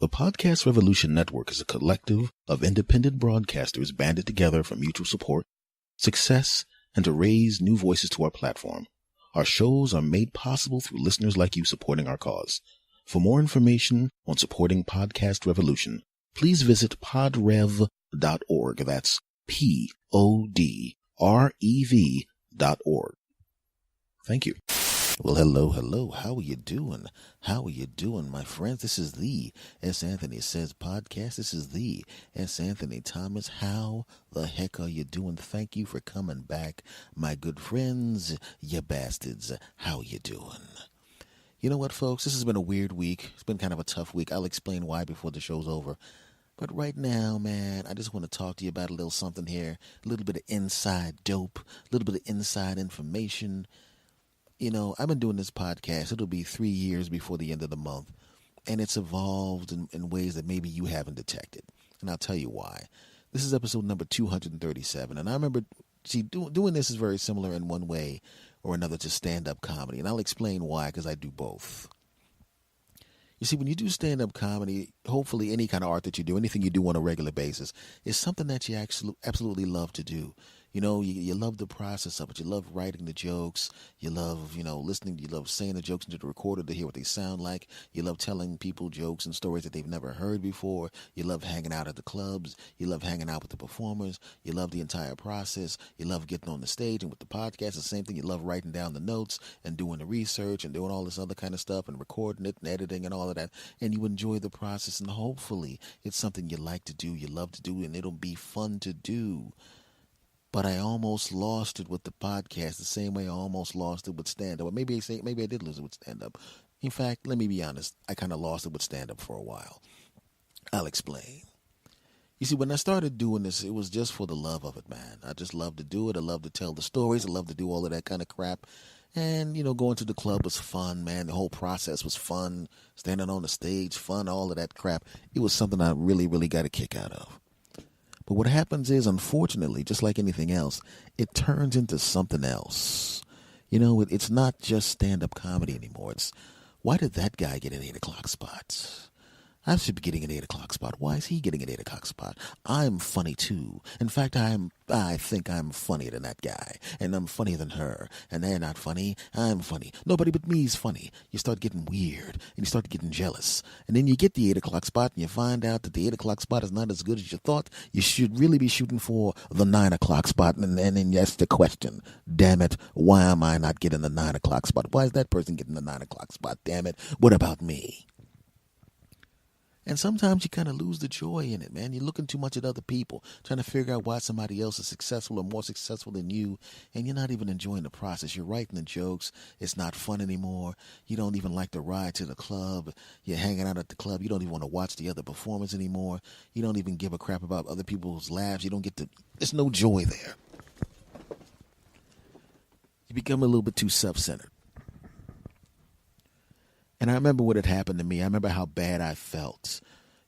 The Podcast Revolution Network is a collective of independent broadcasters banded together for mutual support, success, and to raise new voices to our platform. Our shows are made possible through listeners like you supporting our cause. For more information on supporting Podcast Revolution, please visit podrev.org. That's PODREV.org. Thank you. Well, hello. How are you doing? My friends? This is the S. Anthony Says podcast. This is the S. Anthony Thomas. How the heck are you doing? Thank you for coming back, my good friends, you bastards. How you doing? You know what, folks? This has been a weird week. It's been kind of a tough week. I'll explain why before the show's over. But right now, man, I just want to talk to you about a little something here, a little bit of inside dope, a little bit of inside information. You know, I've been doing this podcast. It'll be 3 years before the end of the month. And it's evolved in ways that maybe you haven't detected. And I'll tell you why. This is episode number 237. And I remember, doing this is very similar in one way or another to stand-up comedy. And I'll explain why, because I do both. You see, when you do stand-up comedy, hopefully any kind of art that you do, anything you do on a regular basis, is something that you absolutely love to do. You know, you love the process of it. You love writing the jokes. You love, listening. You love saying the jokes into the recorder to hear what they sound like. You love telling people jokes and stories that they've never heard before. You love hanging out at the clubs. You love hanging out with the performers. You love the entire process. You love getting on the stage. And with the podcast, the same thing. You love writing down the notes and doing the research and doing all this other kind of stuff and recording it and editing and all of that. And you enjoy the process. And hopefully it's something you like to do, you love to do, and it'll be fun to do. But I almost lost it with the podcast the same way I almost lost it with stand-up. Or maybe I did lose it with stand-up. In fact, let me be honest. I kind of lost it with stand-up for a while. I'll explain. You see, when I started doing this, it was just for the love of it, man. I just love to do it. I love to tell the stories. I love to do all of that kind of crap. And, going to the club was fun, man. The whole process was fun. Standing on the stage, fun, all of that crap. It was something I really, really got a kick out of. But what happens is, unfortunately, just like anything else, it turns into something else. It's not just stand-up comedy anymore. It's, why did that guy get an 8 o'clock spot? I should be getting an 8 o'clock spot. Why is he getting an 8 o'clock spot? I'm funny, too. In fact, I think I'm funnier than that guy. And I'm funnier than her. And they're not funny. I'm funny. Nobody but me is funny. You start getting weird. And you start getting jealous. And then you get the 8 o'clock spot and you find out that the 8 o'clock spot is not as good as you thought. You should really be shooting for the 9 o'clock spot. And then that's the question. Damn it. Why am I not getting the 9 o'clock spot? Why is that person getting the 9 o'clock spot? Damn it. What about me? And sometimes you kind of lose the joy in it, man. You're looking too much at other people, trying to figure out why somebody else is successful or more successful than you, and you're not even enjoying the process. You're writing the jokes. It's not fun anymore. You don't even like to ride to the club. You're hanging out at the club. You don't even want to watch the other performers anymore. You don't even give a crap about other people's laughs. There's no joy there. You become a little bit too self-centered. And I remember what had happened to me. I remember how bad I felt.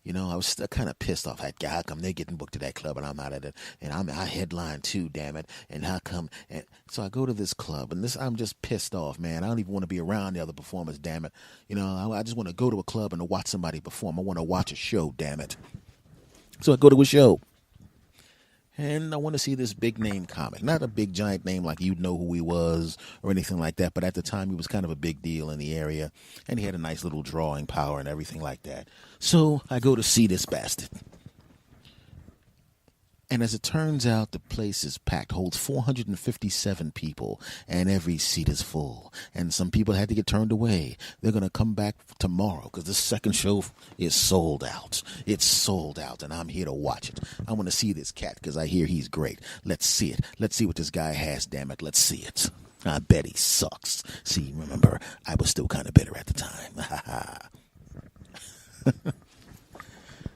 I was kind of pissed off. How come they're getting booked to that club and I'm not at it? And I headline too, damn it. And how come? And so I go to this club and I'm just pissed off, man. I don't even want to be around the other performers, damn it. I just want to go to a club and to watch somebody perform. I want to watch a show, damn it. So I go to a show. And I want to see this big name comic. Not a big giant name like you'd know who he was or anything like that. But at the time, he was kind of a big deal in the area. And he had a nice little drawing power and everything like that. So I go to see this bastard. And as it turns out, the place is packed, holds 457 people, and every seat is full. And some people had to get turned away. They're going to come back tomorrow because the second show is sold out. It's sold out, and I'm here to watch it. I want to see this cat because I hear he's great. Let's see it. Let's see what this guy has, damn it. Let's see it. I bet he sucks. See, remember, I was still kind of bitter at the time. Ha ha.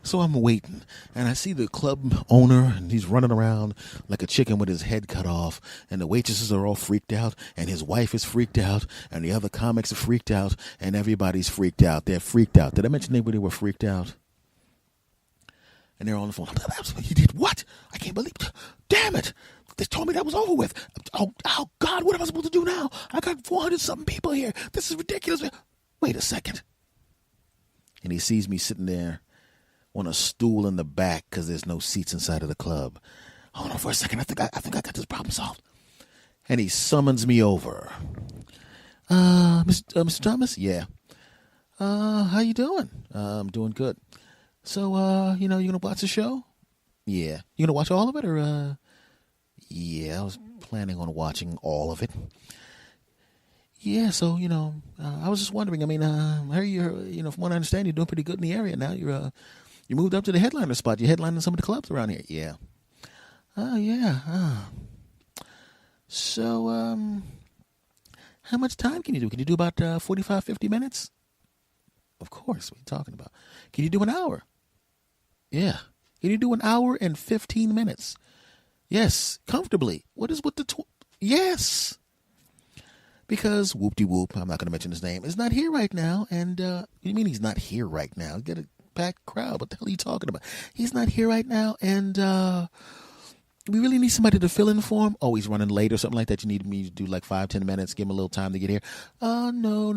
So I'm waiting, and I see the club owner, and he's running around like a chicken with his head cut off, and the waitresses are all freaked out, and his wife is freaked out, and the other comics are freaked out, and everybody's freaked out. They're freaked out. Did I mention anybody were freaked out? And they're on the phone. You did what? I can't believe it. Damn it. They told me that was over with. Oh, God, what am I supposed to do now? I got 400-something people here. This is ridiculous. Wait a second. And he sees me sitting there on a stool in the back because there's no seats inside of the club. Hold on for a second. I think I got this problem solved. And he summons me over. Mr. Thomas? Yeah. How you doing? I'm doing good. So, you gonna watch the show? Yeah. You gonna watch all of it, or? Yeah, I was planning on watching all of it. Yeah, so, I was just wondering. I mean, I heard you're, from what I understand, you're doing pretty good in the area now. You moved up to the headliner spot. You're headlining some of the clubs around here. Yeah. Oh, yeah. So, how much time can you do? Can you do about 45, 50 minutes? Of course. What are you talking about? Can you do an hour? Yeah. Can you do an hour and 15 minutes? Yes. Comfortably. What is with the... Yes. Because whoop-de-whoop, I'm not going to mention his name, is not here right now. And you mean he's not here right now? You get a packed crowd. What the hell are you talking about? He's not here right now. And we really need somebody to fill in for him. Oh, he's running late or something like that. You need me to do like 5, 10 minutes, give him a little time to get here. No.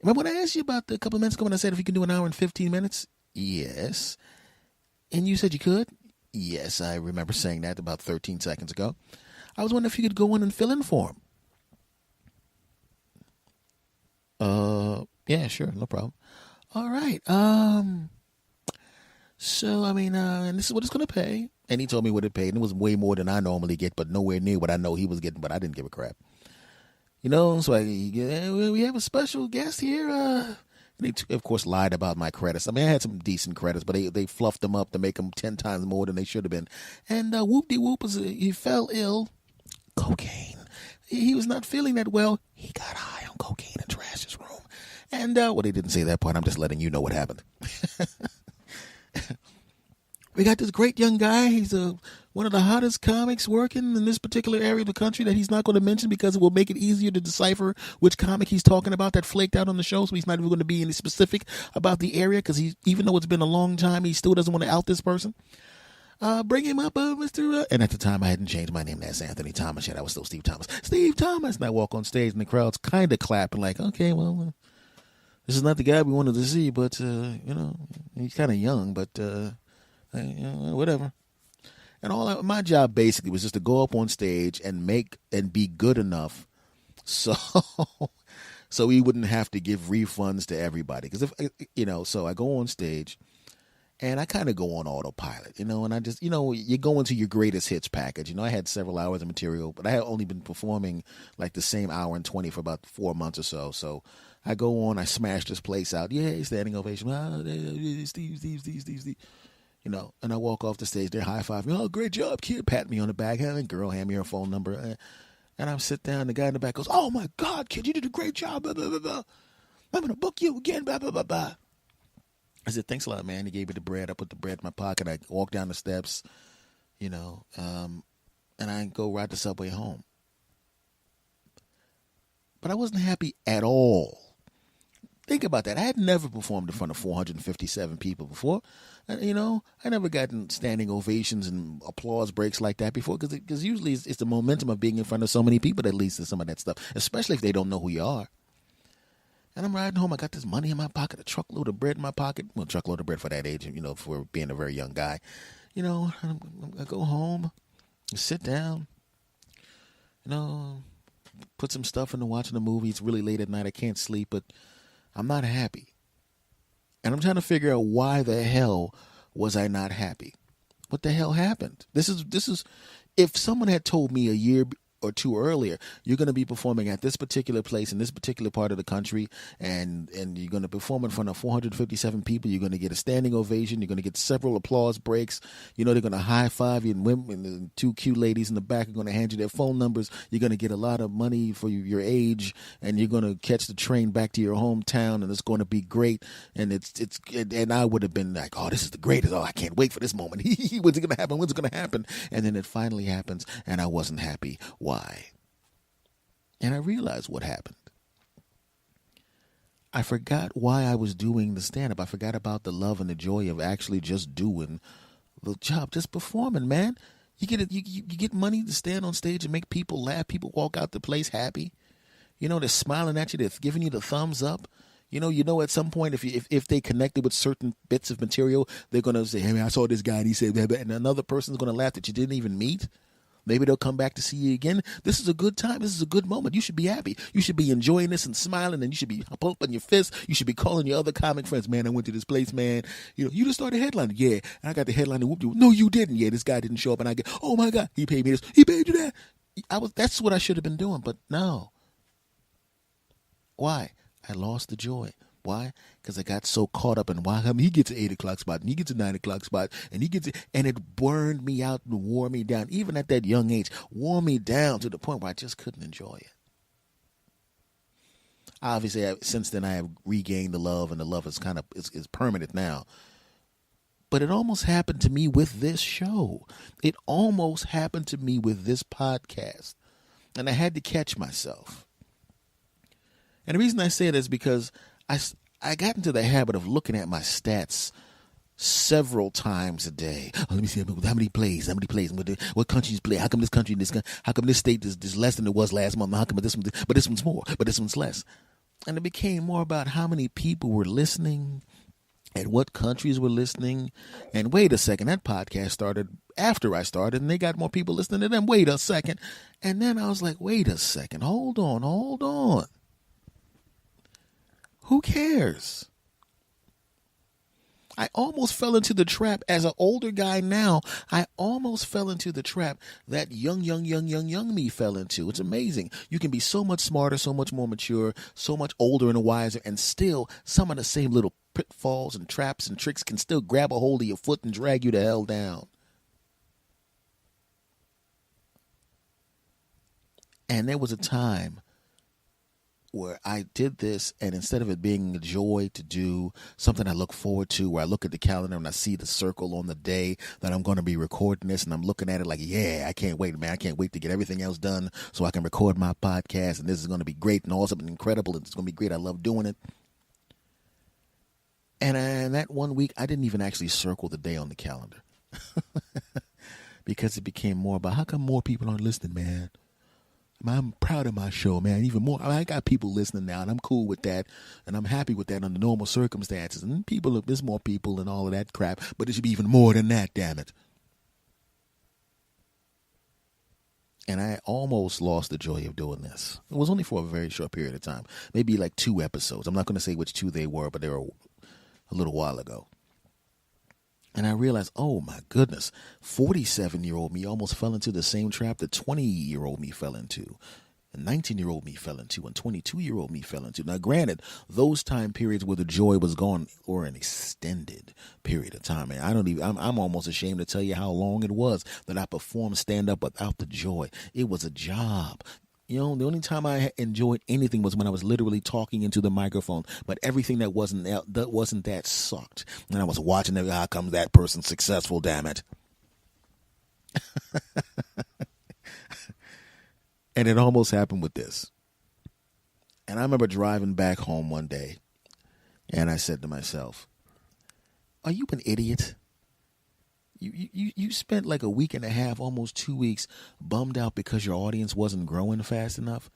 Remember when I asked you about a couple of minutes ago when I said if you can do an hour and 15 minutes? Yes. And you said you could? Yes, I remember saying that about 13 seconds ago. I was wondering if you could go in and fill in for him. Yeah, sure, no problem. All right. So, I mean, and this is what it's going to pay. And he told me what it paid, and it was way more than I normally get, but nowhere near what I know he was getting, but I didn't give a crap. So we have a special guest here. And they, of course, lied about my credits. I mean, I had some decent credits, but they fluffed them up to make them 10 times more than they should have been. And whoop-de-whoop, he fell ill. Cocaine. He was not feeling that well. He got high on cocaine and trashed his room. And, they didn't say that part. I'm just letting you know what happened. We got this great young guy. He's one of the hottest comics working in this particular area of the country that he's not going to mention because it will make it easier to decipher which comic he's talking about that flaked out on the show. So he's not even going to be any specific about the area because even though it's been a long time, he still doesn't want to out this person. Bring him up, Mr. And at the time, I hadn't changed my name. That's Anthony Thomas yet. I was still Steve Thomas. Steve Thomas. And I walk on stage, and the crowd's kind of clapping like, okay, well, this is not the guy we wanted to see, but, he's kind of young, but, whatever. And my job basically was just to go up on stage and be good enough so we wouldn't have to give refunds to everybody. Because so I go on stage. And I kind of go on autopilot, and I just, you go into your greatest hits package. I had several hours of material, but I had only been performing like the same hour and 20 for about 4 months or so. So I go on, I smash this place out. Yeah, standing ovation. Steve. And I walk off the stage. They're high-fiving. Oh, great job, kid. Pat me on the back. Have a girl hand me her phone number. And I sit down. The guy in the back goes, oh, my God, kid, you did a great job. Blah, blah, blah, blah. I'm going to book you again. Blah, blah, blah, blah. I said, thanks a lot, man. He gave me the bread. I put the bread in my pocket. I walk down the steps, and I go ride the subway home. But I wasn't happy at all. Think about that. I had never performed in front of 457 people before. I never gotten standing ovations and applause breaks like that before because usually it's the momentum of being in front of so many people that leads to some of that stuff, especially if they don't know who you are. And I'm riding home. I got this money in my pocket, a truckload of bread in my pocket. Well, truckload of bread for that age, for being a very young guy. I go home, sit down, put some stuff into watching a movie. It's really late at night. I can't sleep, but I'm not happy. And I'm trying to figure out why the hell was I not happy? What the hell happened? This is, if someone had told me a year or two earlier, you're going to be performing at this particular place in this particular part of the country, and you're going to perform in front of 457 people. You're going to get a standing ovation. You're going to get several applause breaks. They're going to high five you, and women, and two cute ladies in the back are going to hand you their phone numbers. You're going to get a lot of money for your age, and you're going to catch the train back to your hometown, and it's going to be great. And and I would have been like, oh, this is the greatest. Oh, I can't wait for this moment. When's it going to happen? When's it going to happen? And then it finally happens, and I wasn't happy. Why? And I realized what happened. I forgot why I was doing the stand-up. I forgot about the love and the joy of actually just doing the job, just performing, man. You get money to stand on stage and make people laugh. People walk out the place happy. They're smiling at you. They're giving you the thumbs up. At some point, if they connected with certain bits of material, they're going to say, hey, man, I saw this guy and he said, and another person's going to laugh that you didn't even meet. Maybe they'll come back to see you again. This is a good time. This is a good moment. You should be happy. You should be enjoying this and smiling, and you should be pumping your fist. You should be calling your other comic friends, man, I went to this place, man. You just started headlining. Yeah, and I got the headline and whooped you. No, you didn't. Yeah, this guy didn't show up, and I get, oh, my God, he paid me this. He paid you that. That's what I should have been doing, but no. Why? I lost the joy. Why? Because I got so caught up in why he gets an 8 o'clock spot and he gets a 9 o'clock spot and and it burned me out and wore me down. Even at that young age, wore me down to the point where I just couldn't enjoy it. Obviously, since then I have regained the love, and the love is is permanent now. But it almost happened to me with this show. It almost happened to me with this podcast, and I had to catch myself. And the reason I say that is because I got into the habit of looking at my stats several times a day. Oh, let me see how many plays, what countries play. How come this country, how come this state is less than it was last month? How come this one's more, but this one's less? And it became more about how many people were listening and what countries were listening. And wait a second, that podcast started after I started, and they got more people listening to them. Wait a second. And then I was like, wait a second, hold on. Who cares? I almost fell into the trap as an older guy now. I almost fell into the trap that young me fell into. It's amazing. You can be so much smarter, so much more mature, so much older and wiser, and still some of the same little pitfalls and traps and tricks can still grab a hold of your foot and drag you the hell down. And there was a time where I did this, and instead of it being a joy to do, something I look forward to, where I look at the calendar and I see the circle on the day that I'm going to be recording this, and I'm looking at it like, yeah, I can't wait, man. I can't wait to get everything else done so I can record my podcast, and this is going to be great and awesome and incredible, and it's going to be great. I love doing it. And that one week, I didn't even actually circle the day on the calendar because it became more about how come more people aren't listening, man. I'm proud of my show, man. Even more, I got people listening now, and I'm cool with that, and I'm happy with that under normal circumstances. And there's more people and all of that crap, but it should be even more than that, damn it. And I almost lost the joy of doing this. It was only for a very short period of time, maybe like 2 episodes. I'm not going to say which 2 they were, but they were a little while ago. And I realized, oh my goodness, 47-year-old me almost fell into the same trap that 20-year-old me fell into, and 19-year-old me fell into, and 22-year-old me fell into. Now, granted, those time periods where the joy was gone were an extended period of time. And I'm almost ashamed to tell you how long it was that I performed stand-up without the joy. It was a job. The only time I enjoyed anything was when I was literally talking into the microphone. But everything that wasn't that sucked. And I was watching it. How come that person's successful? Damn it! And it almost happened with this. And I remember driving back home one day, and I said to myself, "Are you an idiot? You spent like a week and a half, almost 2 weeks, bummed out because your audience wasn't growing fast enough.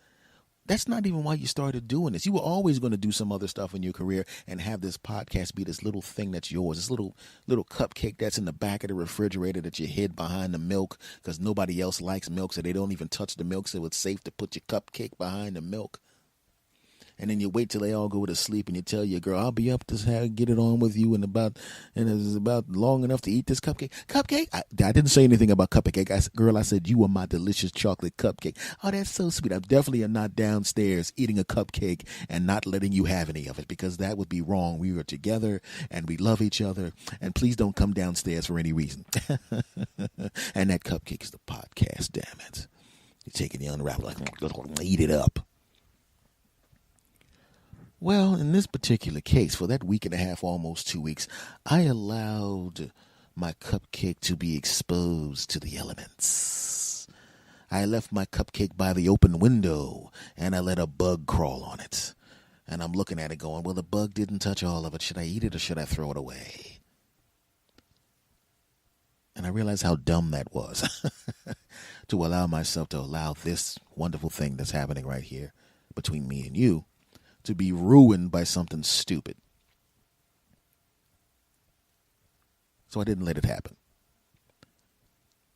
That's not even why you started doing this. You were always going to do some other stuff in your career and have this podcast be this little thing that's yours, this little cupcake that's in the back of the refrigerator that you hid behind the milk because nobody else likes milk, so they don't even touch the milk, so it's safe to put your cupcake behind the milk. And then you wait till they all go to sleep, and you tell your girl, I'll be up to get it on with you and it's about long enough to eat this cupcake. Cupcake? I didn't say anything about cupcake. I said, you are my delicious chocolate cupcake. Oh, that's so sweet. I definitely am not downstairs eating a cupcake and not letting you have any of it, because that would be wrong. We are together and we love each other, and please don't come downstairs for any reason. And that cupcake is the podcast, damn it. You're taking the unwrap, like, eat it up. Well, in this particular case, for that week and a half, almost 2 weeks, I allowed my cupcake to be exposed to the elements. I left my cupcake by the open window, and I let a bug crawl on it. And I'm looking at it going, well, the bug didn't touch all of it. Should I eat it or should I throw it away? And I realized how dumb that was to allow myself to allow this wonderful thing that's happening right here between me and you to be ruined by something stupid. So I didn't let it happen.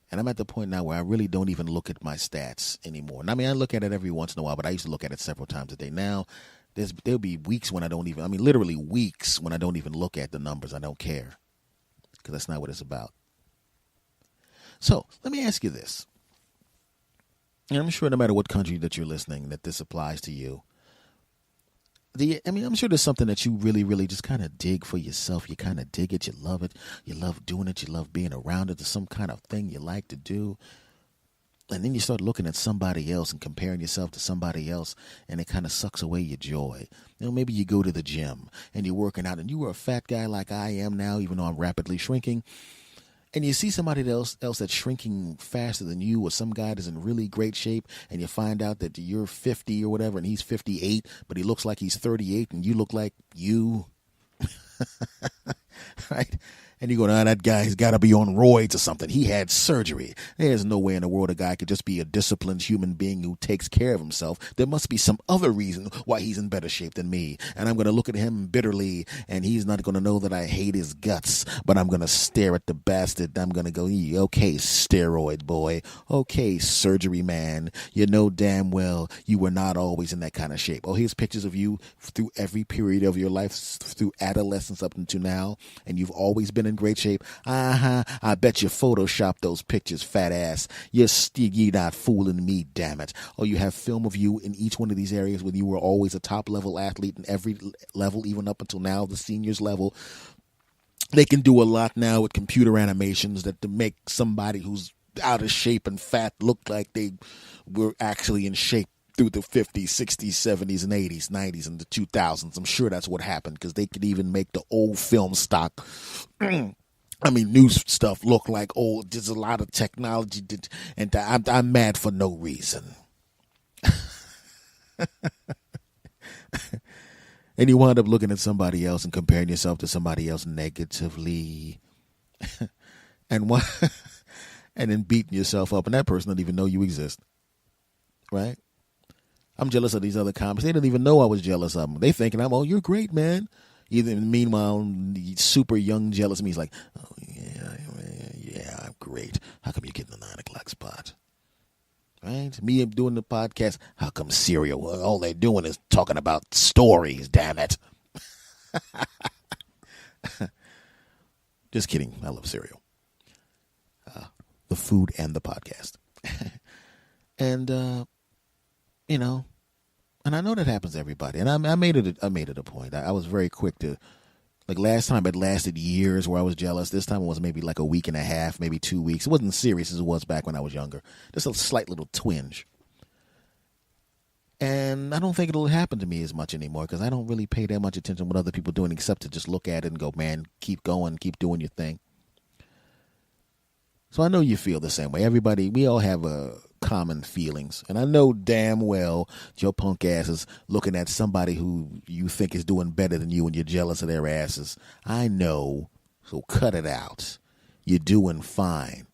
And I'm at the point now where I really don't even look at my stats anymore. And I mean, I look at it every once in a while, but I used to look at it several times a day. Now, there'll be weeks when literally weeks when I don't even look at the numbers. I don't care, because that's not what it's about. So let me ask you this. And I'm sure no matter what country that you're listening, that this applies to you. I'm sure there's something that you really, really just kind of dig for yourself. You kind of dig it. You love it. You love doing it. You love being around it. There's some kind of thing you like to do. And then you start looking at somebody else and comparing yourself to somebody else, and it kind of sucks away your joy. Maybe you go to the gym and you're working out, and you were a fat guy like I am now, even though I'm rapidly shrinking. And you see somebody else that's shrinking faster than you, or some guy that's in really great shape, and you find out that you're 50 or whatever, and he's 58, but he looks like he's 38, and you look like you. Right? And you go, that guy's got to be on roids or something. He had surgery. There's no way in the world a guy could just be a disciplined human being who takes care of himself. There must be some other reason why he's in better shape than me. And I'm going to look at him bitterly, and he's not going to know that I hate his guts. But I'm going to stare at the bastard. I'm going to go, okay, steroid boy. Okay, surgery man. You know damn well you were not always in that kind of shape. Oh, here's pictures of you through every period of your life, through adolescence up until now, and you've always been in great shape. I bet you photoshopped those pictures, fat ass. You're not fooling me, damn it. Or you have film of you in each one of these areas when you were always a top level athlete in every level, even up until now, the seniors level. They can do a lot now with computer animations that to make somebody who's out of shape and fat look like they were actually in shape through the 50s, 60s, 70s, and 80s, 90s, and the 2000s. I'm sure that's what happened, because they could even make the old film stock, new stuff look like old. There's a lot of technology, and I'm mad for no reason. And you wind up looking at somebody else and comparing yourself to somebody else negatively. And then beating yourself up, and that person doesn't even know you exist. Right? I'm jealous of these other comics. They didn't even know I was jealous of them. They thinking you're great, man. Meanwhile, the super young jealous me is like, oh yeah, I'm great. How come you get in the 9 o'clock spot? Right? Me doing the podcast. How come Serial? Well, all they're doing is talking about stories. Damn it. Just kidding. I love Serial. The food and the podcast. And and I know that happens to everybody. And I made it a point. I was very quick to, like, last time it lasted years where I was jealous. This time it was maybe like a week and a half, maybe 2 weeks. It wasn't serious as it was back when I was younger. Just a slight little twinge. And I don't think it'll happen to me as much anymore, because I don't really pay that much attention to what other people are doing, except to just look at it and go, man, keep going, keep doing your thing. So I know you feel the same way. Everybody, we all have common feelings. And I know damn well your punk ass is looking at somebody who you think is doing better than you, and you're jealous of their asses. I know. So cut it out. You're doing fine.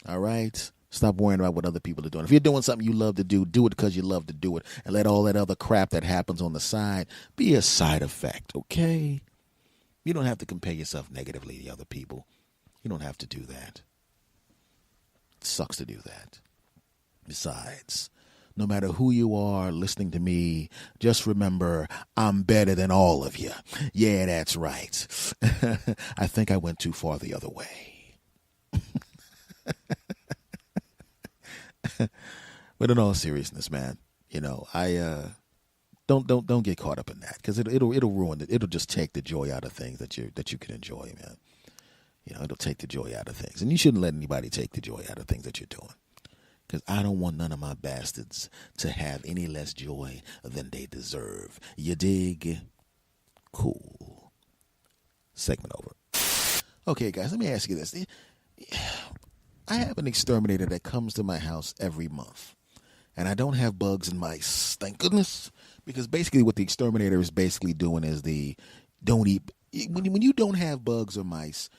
All right? Stop worrying about what other people are doing. If you're doing something you love to do it because you love to do it. And let all that other crap that happens on the side be a side effect, okay? You don't have to compare yourself negatively to other people. You don't have to do that. It sucks to do that. Besides, no matter who you are listening to me, just remember, I'm better than all of you. Yeah, that's right. I think I went too far the other way. But in all seriousness, man, I don't get caught up in that, because it'll ruin it. It'll just take the joy out of things that you can enjoy, man. It'll take the joy out of things. And you shouldn't let anybody take the joy out of things that you're doing. Because I don't want none of my bastards to have any less joy than they deserve. You dig? Cool. Segment over. Okay, guys, let me ask you this. I have an exterminator that comes to my house every month. And I don't have bugs and mice, thank goodness. Because basically what the exterminator is basically doing is don't eat. When you don't have bugs or mice,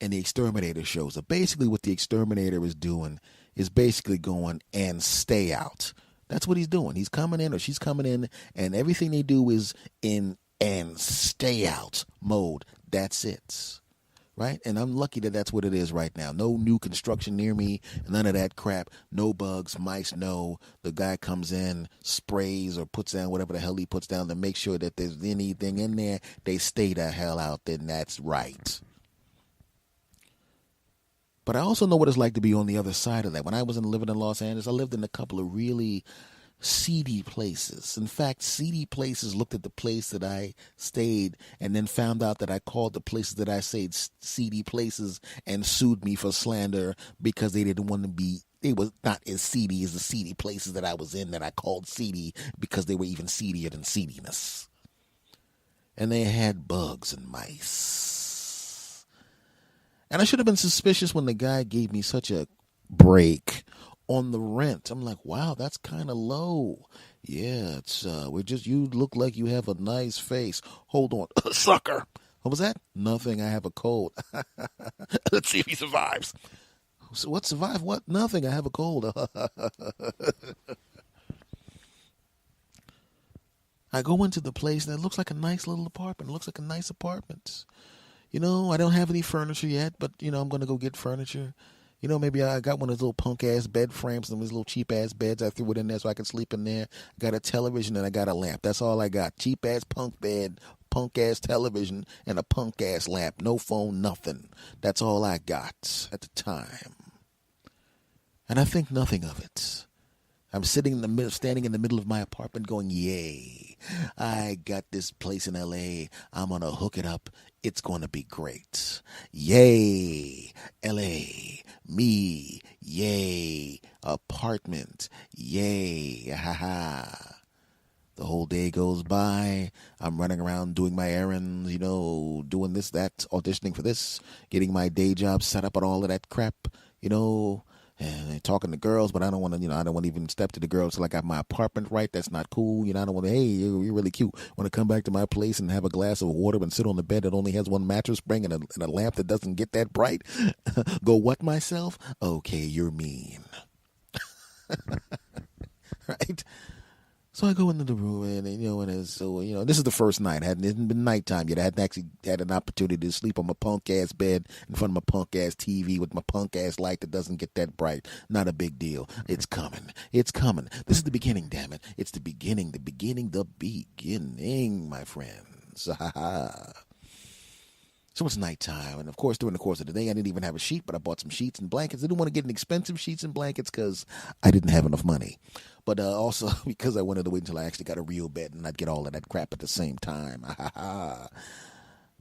and the exterminator shows up, basically what the exterminator is doing is basically going and stay out. That's what he's doing. He's coming in or she's coming in, and everything they do is in and stay out mode. That's it. Right? And I'm lucky that that's what it is right now. No new construction near me, none of that crap. No bugs, mice, no. The guy comes in, sprays or puts down whatever the hell he puts down to make sure that there's anything in there. They stay the hell out. Then that's right. But I also know what it's like to be on the other side of that. When I was living in Los Angeles, I lived in a couple of really seedy places. In fact, seedy places looked at the place that I stayed and then found out that I called the places that I stayed seedy places and sued me for slander because they didn't want to be, they was not as seedy as the seedy places that I was in that I called seedy because they were even seedier than seediness. And they had bugs and mice. And I should have been suspicious when the guy gave me such a break on the rent. I'm like, wow, that's kind of low. Yeah, it's you look like you have a nice face. Hold on. Sucker. What was that? Nothing. I have a cold. Let's see if he survives. So what survive? What? Nothing. I have a cold. I go into the place and it looks like a nice little apartment. It looks like a nice apartment. You know, I don't have any furniture yet, but, you know, I'm going to go get furniture. You know, maybe I got one of those little punk-ass bed frames and those little cheap-ass beds. I threw it in there so I could sleep in there. I got a television and I got a lamp. That's all I got. Cheap-ass punk bed, punk-ass television, and a punk-ass lamp. No phone, nothing. That's all I got at the time. And I think nothing of it. I'm standing in the middle of my apartment going, yay, I got this place in L.A. I'm going to hook it up. It's going to be great. Yay, L.A., me, yay, apartment, yay, ha. The whole day goes by. I'm running around doing my errands, you know, doing this, that, auditioning for this, getting my day job set up and all of that crap, you know, and talking to girls, but I don't want to, you know, I don't want to even step to the girls till I got my apartment right. That's not cool. You know, I don't want to, hey, you're really cute. Want to come back to my place and have a glass of water and sit on the bed that only has one mattress spring and a lamp that doesn't get that bright? Go what myself? Okay, you're mean. Right? So I go into the room and you know, this is the first night. It hadn't been nighttime yet. I hadn't actually had an opportunity to sleep on my punk ass bed in front of my punk ass TV with my punk ass light that doesn't get that bright. Not a big deal. It's coming. It's coming. This is the beginning, damn it. It's the beginning, my friends. So it's nighttime, and of course, during the course of the day, I didn't even have a sheet, but I bought some sheets and blankets. I didn't want to get an expensive sheets and blankets because I didn't have enough money, but also because I wanted to wait until I actually got a real bed and I'd get all of that crap at the same time.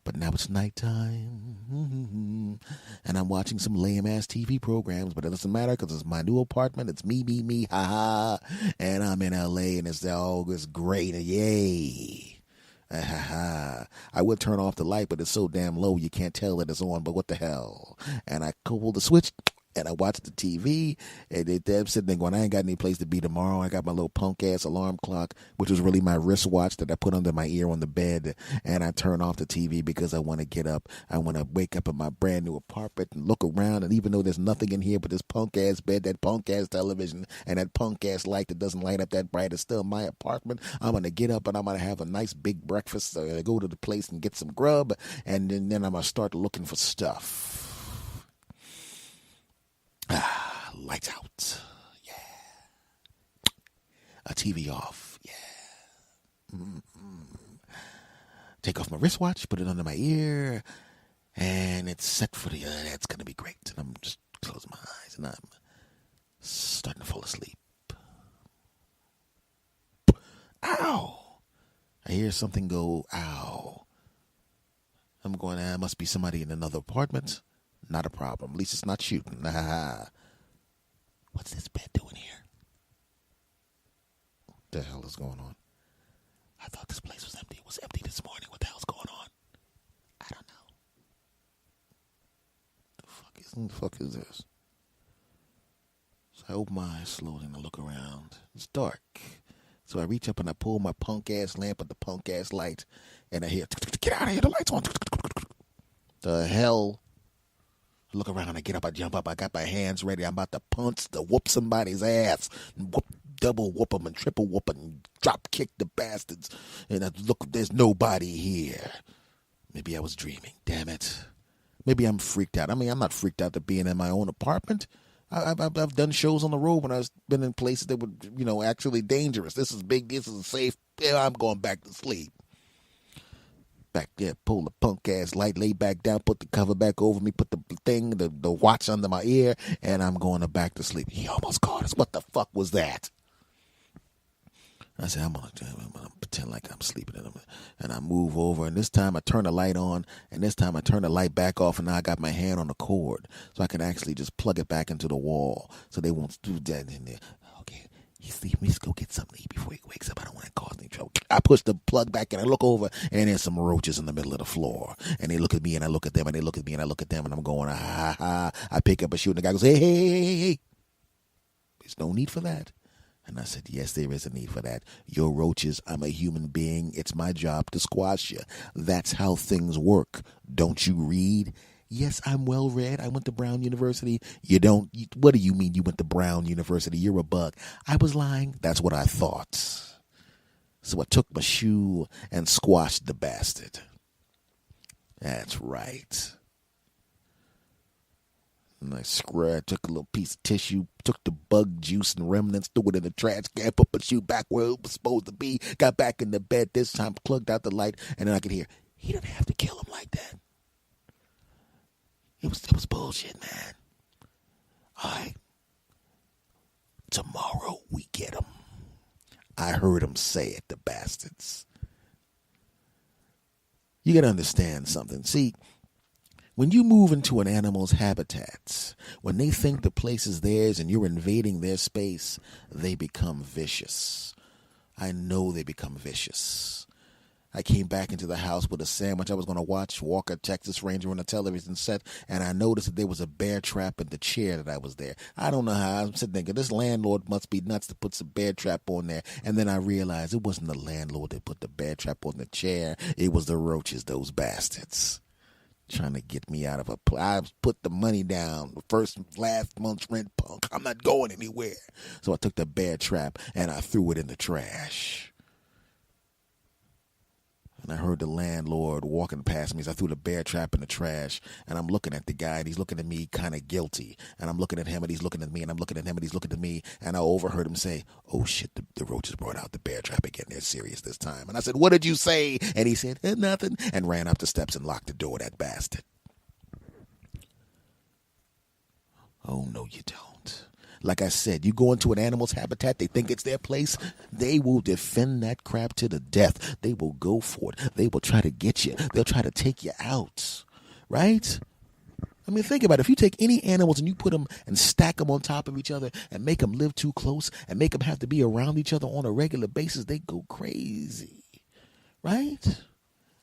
But now it's nighttime, and I'm watching some lame-ass TV programs, but it doesn't matter because it's my new apartment. It's me, and I'm in L.A., and it's great, yay. I would turn off the light, but it's so damn low you can't tell that it's on, but what the hell. And I pull the switch and I watch the TV, and they're sitting there going, I ain't got any place to be tomorrow. I got my little punk-ass alarm clock, which was really my wristwatch that I put under my ear on the bed, and I turn off the TV because I want to get up. I want to wake up in my brand new apartment and look around, and even though there's nothing in here but this punk-ass bed, that punk-ass television, and that punk-ass light that doesn't light up that bright, it's still my apartment. I'm going to get up, and I'm going to have a nice big breakfast, go to the place and get some grub, and then I'm going to start looking for stuff. Lights out. Yeah. A TV off. Yeah. Take off my wristwatch, put it under my ear, and it's set for that's going to be great. And I'm just closing my eyes, and I'm starting to fall asleep. Ow! I hear something go, ow. I'm going, must be somebody in another apartment. Not a problem. At least it's not shooting. What's this bed doing here? What the hell is going on? I thought this place was empty. It was empty this morning. What the hell's going on? I don't know. The fuck is this? So I open my eyes slowly and I look around. It's dark. So I reach up and I pull my punk-ass lamp at the punk-ass light, and I hear, get out of here, the light's on. The hell? I look around, I get up, I jump up, I got my hands ready. I'm about to whoop somebody's ass. Whoop double whoop them and triple whoop them and drop kick the bastards. And I look, there's nobody here. Maybe I was dreaming. Damn it. Maybe I'm freaked out. I mean, I'm not freaked out to being in my own apartment. I've done shows on the road when I've been in places that were, actually dangerous. This is big. This is safe. Yeah, I'm going back to sleep. Back there, pull the punk ass light, lay back down, put the cover back over me, put the thing, the watch under my ear, and I'm going back to sleep. He almost caught us. What the fuck was that? I said, I'm gonna pretend like I'm sleeping, and I move over, and this time I turn the light on, and this time I turn the light back off, and now I got my hand on the cord, so I can actually just plug it back into the wall, so they won't do that in there. Okay, he's sleeping. Let's go get something to eat before he wakes up. I don't want to cause any trouble. I push the plug back, and I look over, and there's some roaches in the middle of the floor, and they look at me, and I look at them, and they look at me, and I look at them, and I'm going, ha ha. I pick up a shoe, and the guy goes, hey. There's no need for that. And I said, yes, there is a need for that. You're roaches. I'm a human being. It's my job to squash you. That's how things work. Don't you read? Yes, I'm well read. I went to Brown University. You don't. What do you mean you went to Brown University? You're a bug. I was lying. That's what I thought. So I took my shoe and squashed the bastard. That's right. And I took a little piece of tissue, took the bug juice and remnants, threw it in the trash can, put my shoe back where it was supposed to be, got back in the bed this time, plugged out the light, and then I could hear, he didn't have to kill him like that. It was bullshit, man. All right. Tomorrow we get him. I heard him say it, the bastards. You got to understand something. See, when you move into an animal's habitats, when they think the place is theirs and you're invading their space, they become vicious. I know they become vicious. I came back into the house with a sandwich. I was going to watch Walker, Texas Ranger on the television set, and I noticed that there was a bear trap in the chair that I was there. I don't know how. I'm sitting thinking, this landlord must be nuts to put some bear trap on there. And then I realized it wasn't the landlord that put the bear trap on the chair. It was the roaches, those bastards. Trying to get me out of I put the money down, last month's rent, punk. I'm not going anywhere. So I took the bear trap and I threw it in the trash. And I heard the landlord walking past me as I threw the bear trap in the trash. And I'm looking at the guy and he's looking at me kind of guilty. And I'm looking at him and he's looking at me and I'm looking at him and he's looking at me. And I overheard him say, oh shit, the roaches brought out the bear trap again. They're serious this time. And I said, what did you say? And he said, nothing. And ran up the steps and locked the door, that bastard. Oh, no, you don't. Like I said, you go into an animal's habitat, they think it's their place, they will defend that crap to the death. They will go for it. They will try to get you. They'll try to take you out, right? I mean, think about it. If you take any animals and you put them and stack them on top of each other and make them live too close and make them have to be around each other on a regular basis, they go crazy, right?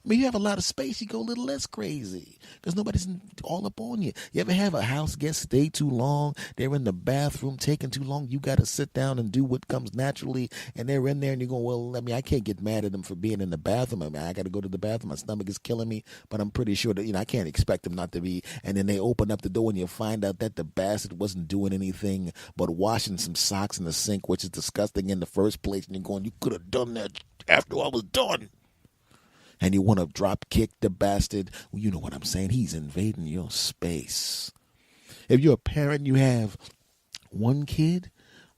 I mean, you have a lot of space, you go a little less crazy because nobody's all up on you. You ever have a house guest stay too long? They're in the bathroom taking too long. You got to sit down and do what comes naturally, and they're in there, and you're going, well, I mean, I can't get mad at them for being in the bathroom. I mean, I got to go to the bathroom. My stomach is killing me, but I'm pretty sure that, I can't expect them not to be. And then they open up the door, and you find out that the bastard wasn't doing anything but washing some socks in the sink, which is disgusting in the first place. And you're going, you could have done that after I was done. And you want to drop kick the bastard. Well, you know what I'm saying. He's invading your space. If you're a parent, you have one kid,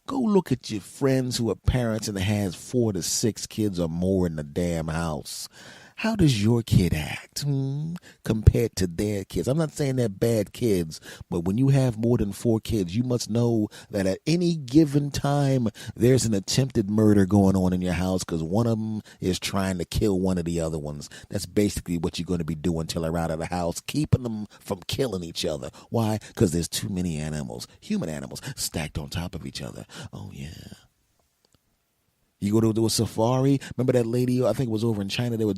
go look at your friends who are parents and has 4 to 6 kids or more in the damn house. How does your kid act compared to their kids? I'm not saying they're bad kids, but when you have more than 4 kids, you must know that at any given time, there's an attempted murder going on in your house because one of them is trying to kill one of the other ones. That's basically what you're going to be doing till they're out of the house, keeping them from killing each other. Why? Because there's too many animals, human animals, stacked on top of each other. Oh, yeah. You go to do a safari. Remember that lady? I think it was over in China. They were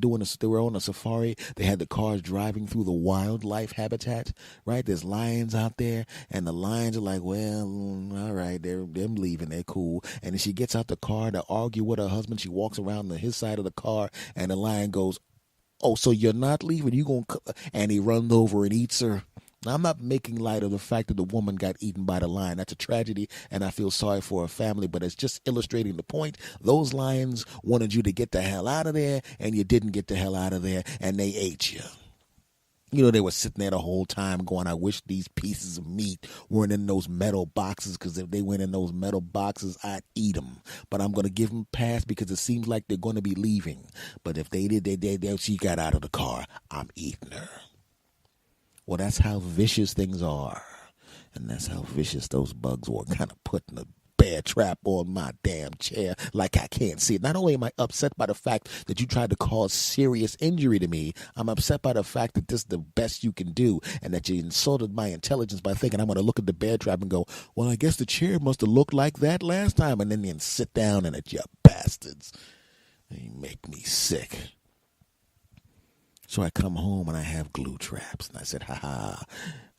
on a safari. They had the cars driving through the wildlife habitat. Right? There's lions out there, and the lions are like, "Well, all right, they're leaving. They're cool." And then she gets out the car to argue with her husband. She walks around to his side of the car, and the lion goes, "Oh, so you're not leaving? You gonna?" And he runs over and eats her. Now, I'm not making light of the fact that the woman got eaten by the lion. That's a tragedy, and I feel sorry for her family, but it's just illustrating the point. Those lions wanted you to get the hell out of there, and you didn't get the hell out of there, and they ate you. You know, they were sitting there the whole time going, I wish these pieces of meat weren't in those metal boxes, because if they went in those metal boxes, I'd eat them. But I'm going to give them a pass because it seems like they're going to be leaving. But if they did, she got out of the car. I'm eating her. Well, that's how vicious things are. And that's how vicious those bugs were, kind of putting a bear trap on my damn chair like I can't see it. Not only am I upset by the fact that you tried to cause serious injury to me, I'm upset by the fact that this is the best you can do and that you insulted my intelligence by thinking I'm going to look at the bear trap and go, well, I guess the chair must have looked like that last time, and then sit down in it, you bastards. You make me sick. So I come home and I have glue traps, and I said,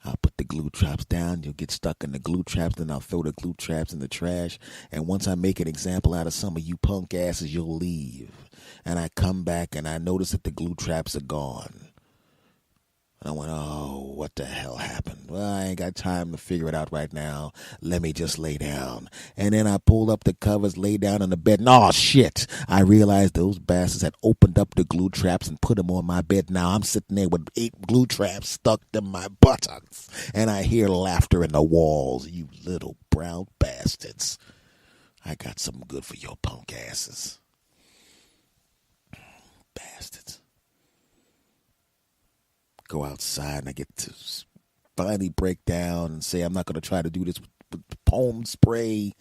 I'll put the glue traps down. You'll get stuck in the glue traps. Then I'll throw the glue traps in the trash. And once I make an example out of some of you punk asses, you'll leave. And I come back and I notice that the glue traps are gone. And I went, oh, what the hell happened? Well, I ain't got time to figure it out right now. Let me just lay down. And then I pulled up the covers, lay down on the bed, and oh, shit. I realized those bastards had opened up the glue traps and put them on my bed. Now I'm sitting there with 8 glue traps stuck to my buttocks. And I hear laughter in the walls. You little brown bastards. I got something good for your punk asses. Bastards. Go outside and I get to finally break down and say I'm not going to try to do this with foam spray.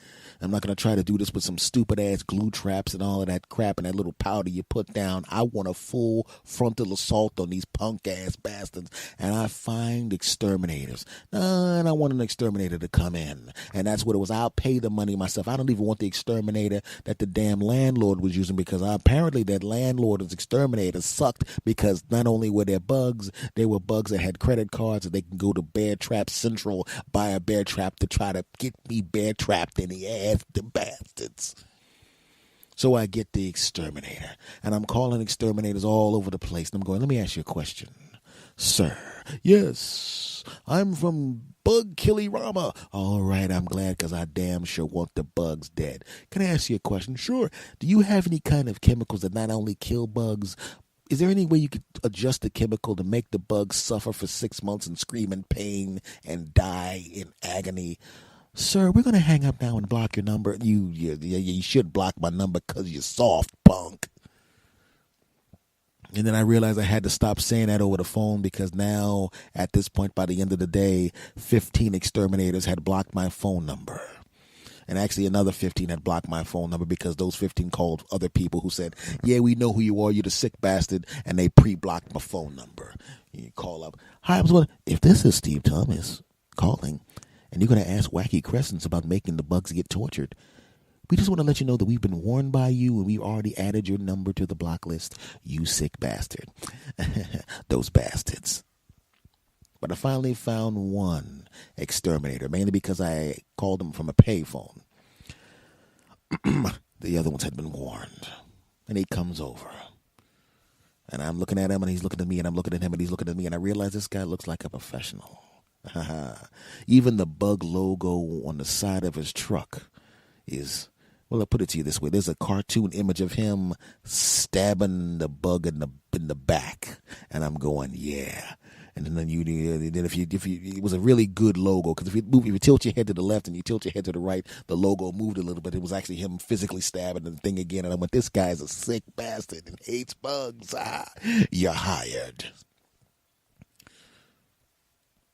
I'm not going to try to do this with some stupid ass glue traps and all of that crap and that little powder you put down. I want a full frontal assault on these punk ass bastards. And I find exterminators. And I want an exterminator to come in. And that's what it was. I'll pay the money myself. I don't even want the exterminator that the damn landlord was using, because apparently that landlord's exterminator sucked, because not only were there bugs, they were bugs that had credit cards that they can go to Bear Trap Central, buy a bear trap to try to get me bear trapped in the ass, the bastards. So I get the exterminator, and I'm calling exterminators all over the place. And I'm going, let me ask you a question, sir. Yes, I'm from Bug Killy Rama. All right, I'm glad, because I damn sure want the bugs dead. Can I ask you a question? Sure. Do you have any kind of chemicals that not only kill bugs, is there any way you could adjust the chemical to make the bugs suffer for 6 months and scream in pain and die in agony? Sir, we're going to hang up now and block your number. You should block my number because you're soft, punk. And then I realized I had to stop saying that over the phone, because now, at this point, by the end of the day, 15 exterminators had blocked my phone number. And actually another 15 had blocked my phone number, because those 15 called other people who said, yeah, we know who you are, you're the sick bastard, and they pre-blocked my phone number. You call up, hi, I was wondering, if this is Steve Thomas calling, and you're going to ask wacky questions about making the bugs get tortured, we just want to let you know that we've been warned by you, and we've already added your number to the block list, you sick bastard. Those bastards. But I finally found one exterminator, mainly because I called him from a payphone. The other ones had been warned. And he comes over. And I'm looking at him, and he's looking at me, and I'm looking at him, and he's looking at me, and I realize this guy looks like a professional. Even the bug logo on the side of his truck is, well, I'll put it to you this way. There's a cartoon image of him stabbing the bug in the back. And I'm going, yeah. And then if you, it was a really good logo, because if you tilt your head to the left and you tilt your head to the right, the logo moved a little bit. It was actually him physically stabbing the thing again. And I went, this guy's a sick bastard and hates bugs. You're hired.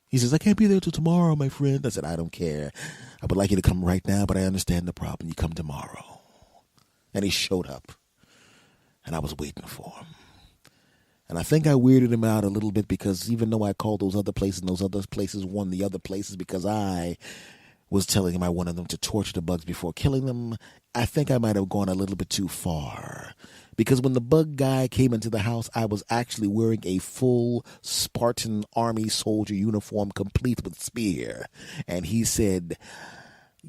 He says, I can't be there till tomorrow, my friend. I said, I don't care. I would like you to come right now, but I understand the problem. You come tomorrow. And he showed up. And I was waiting for him. And I think I weirded him out a little bit, because even though I called those other places, and those other places won the other places, because I was telling him I wanted them to torture the bugs before killing them, I think I might have gone a little bit too far. Because when the bug guy came into the house, I was actually wearing a full Spartan army soldier uniform, complete with spear. And he said,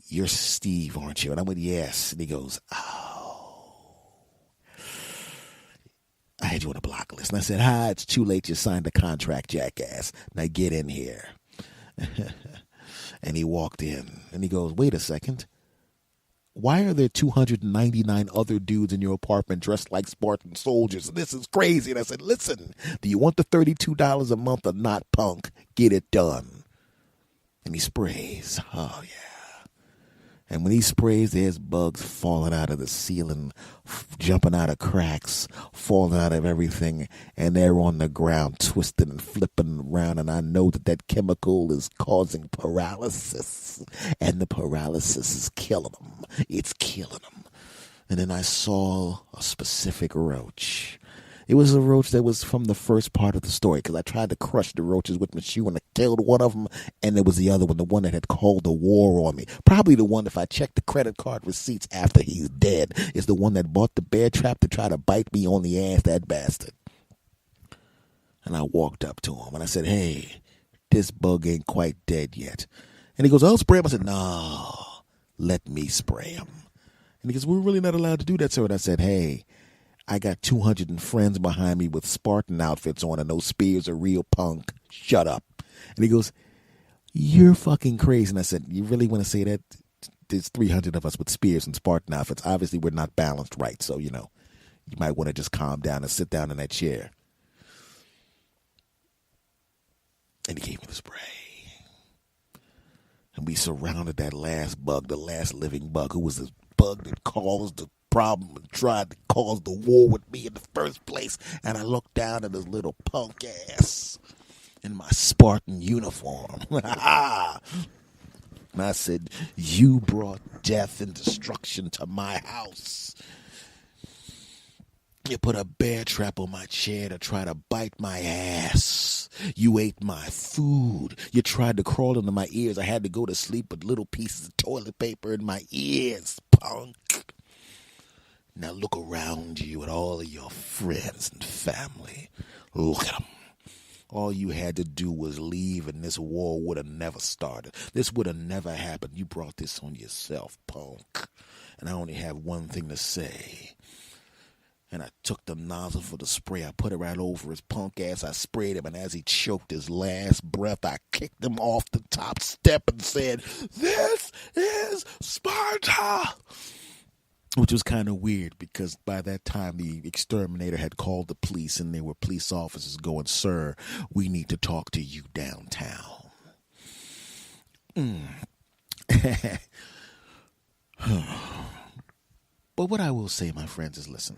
you're Steve, aren't you? And I went, yes. And he goes, oh. I had you on a block list. And I said, it's too late. You signed the contract, jackass. Now get in here. And he walked in and he goes, wait a second. Why are there 299 other dudes in your apartment dressed like Spartan soldiers? This is crazy. And I said, listen, do you want the $32 a month or not, punk? Get it done. And he sprays. Oh, yeah. And when he sprays, there's bugs falling out of the ceiling, jumping out of cracks, falling out of everything. And they're on the ground, twisting and flipping around. And I know that that chemical is causing paralysis. And the paralysis is killing them. It's killing them. And then I saw a specific roach. It was a roach that was from the first part of the story, because I tried to crush the roaches with my shoe and I killed one of them, and there was the other one, the one that had called the war on me. Probably the one, if I check the credit card receipts after he's dead, is the one that bought the bear trap to try to bite me on the ass, that bastard. And I walked up to him and I said, hey, this bug ain't quite dead yet. And he goes, I'll spray him. I said, no, let me spray him. And he goes, we're really not allowed to do that, sir. And I said, hey, I got 200 friends behind me with Spartan outfits on, and those spears are real, punk. Shut up. And he goes, you're fucking crazy. And I said, you really want to say that? There's 300 of us with spears and Spartan outfits. Obviously, we're not balanced right. So, you might want to just calm down and sit down in that chair. And he gave me the spray. And we surrounded that last bug, the last living bug, who was the bug that caused the problem and tried to cause the war with me in the first place. And I looked down at his little punk ass in my Spartan uniform. And I said, you brought death and destruction to my house. You put a bear trap on my chair to try to bite my ass. You ate my food. You tried to crawl into my ears. I had to go to sleep with little pieces of toilet paper in my ears, punk. Now look around you at all of your friends and family. Look at them. All you had to do was leave and this war would have never started. This would have never happened. You brought this on yourself, punk. And I only have one thing to say. And I took the nozzle for the spray. I put it right over his punk ass. I sprayed him, and as he choked his last breath, I kicked him off the top step and said, this is Sparta! Which was kind of weird, because by that time the exterminator had called the police, and there were police officers going, sir, we need to talk to you downtown. But what I will say, my friends, is listen.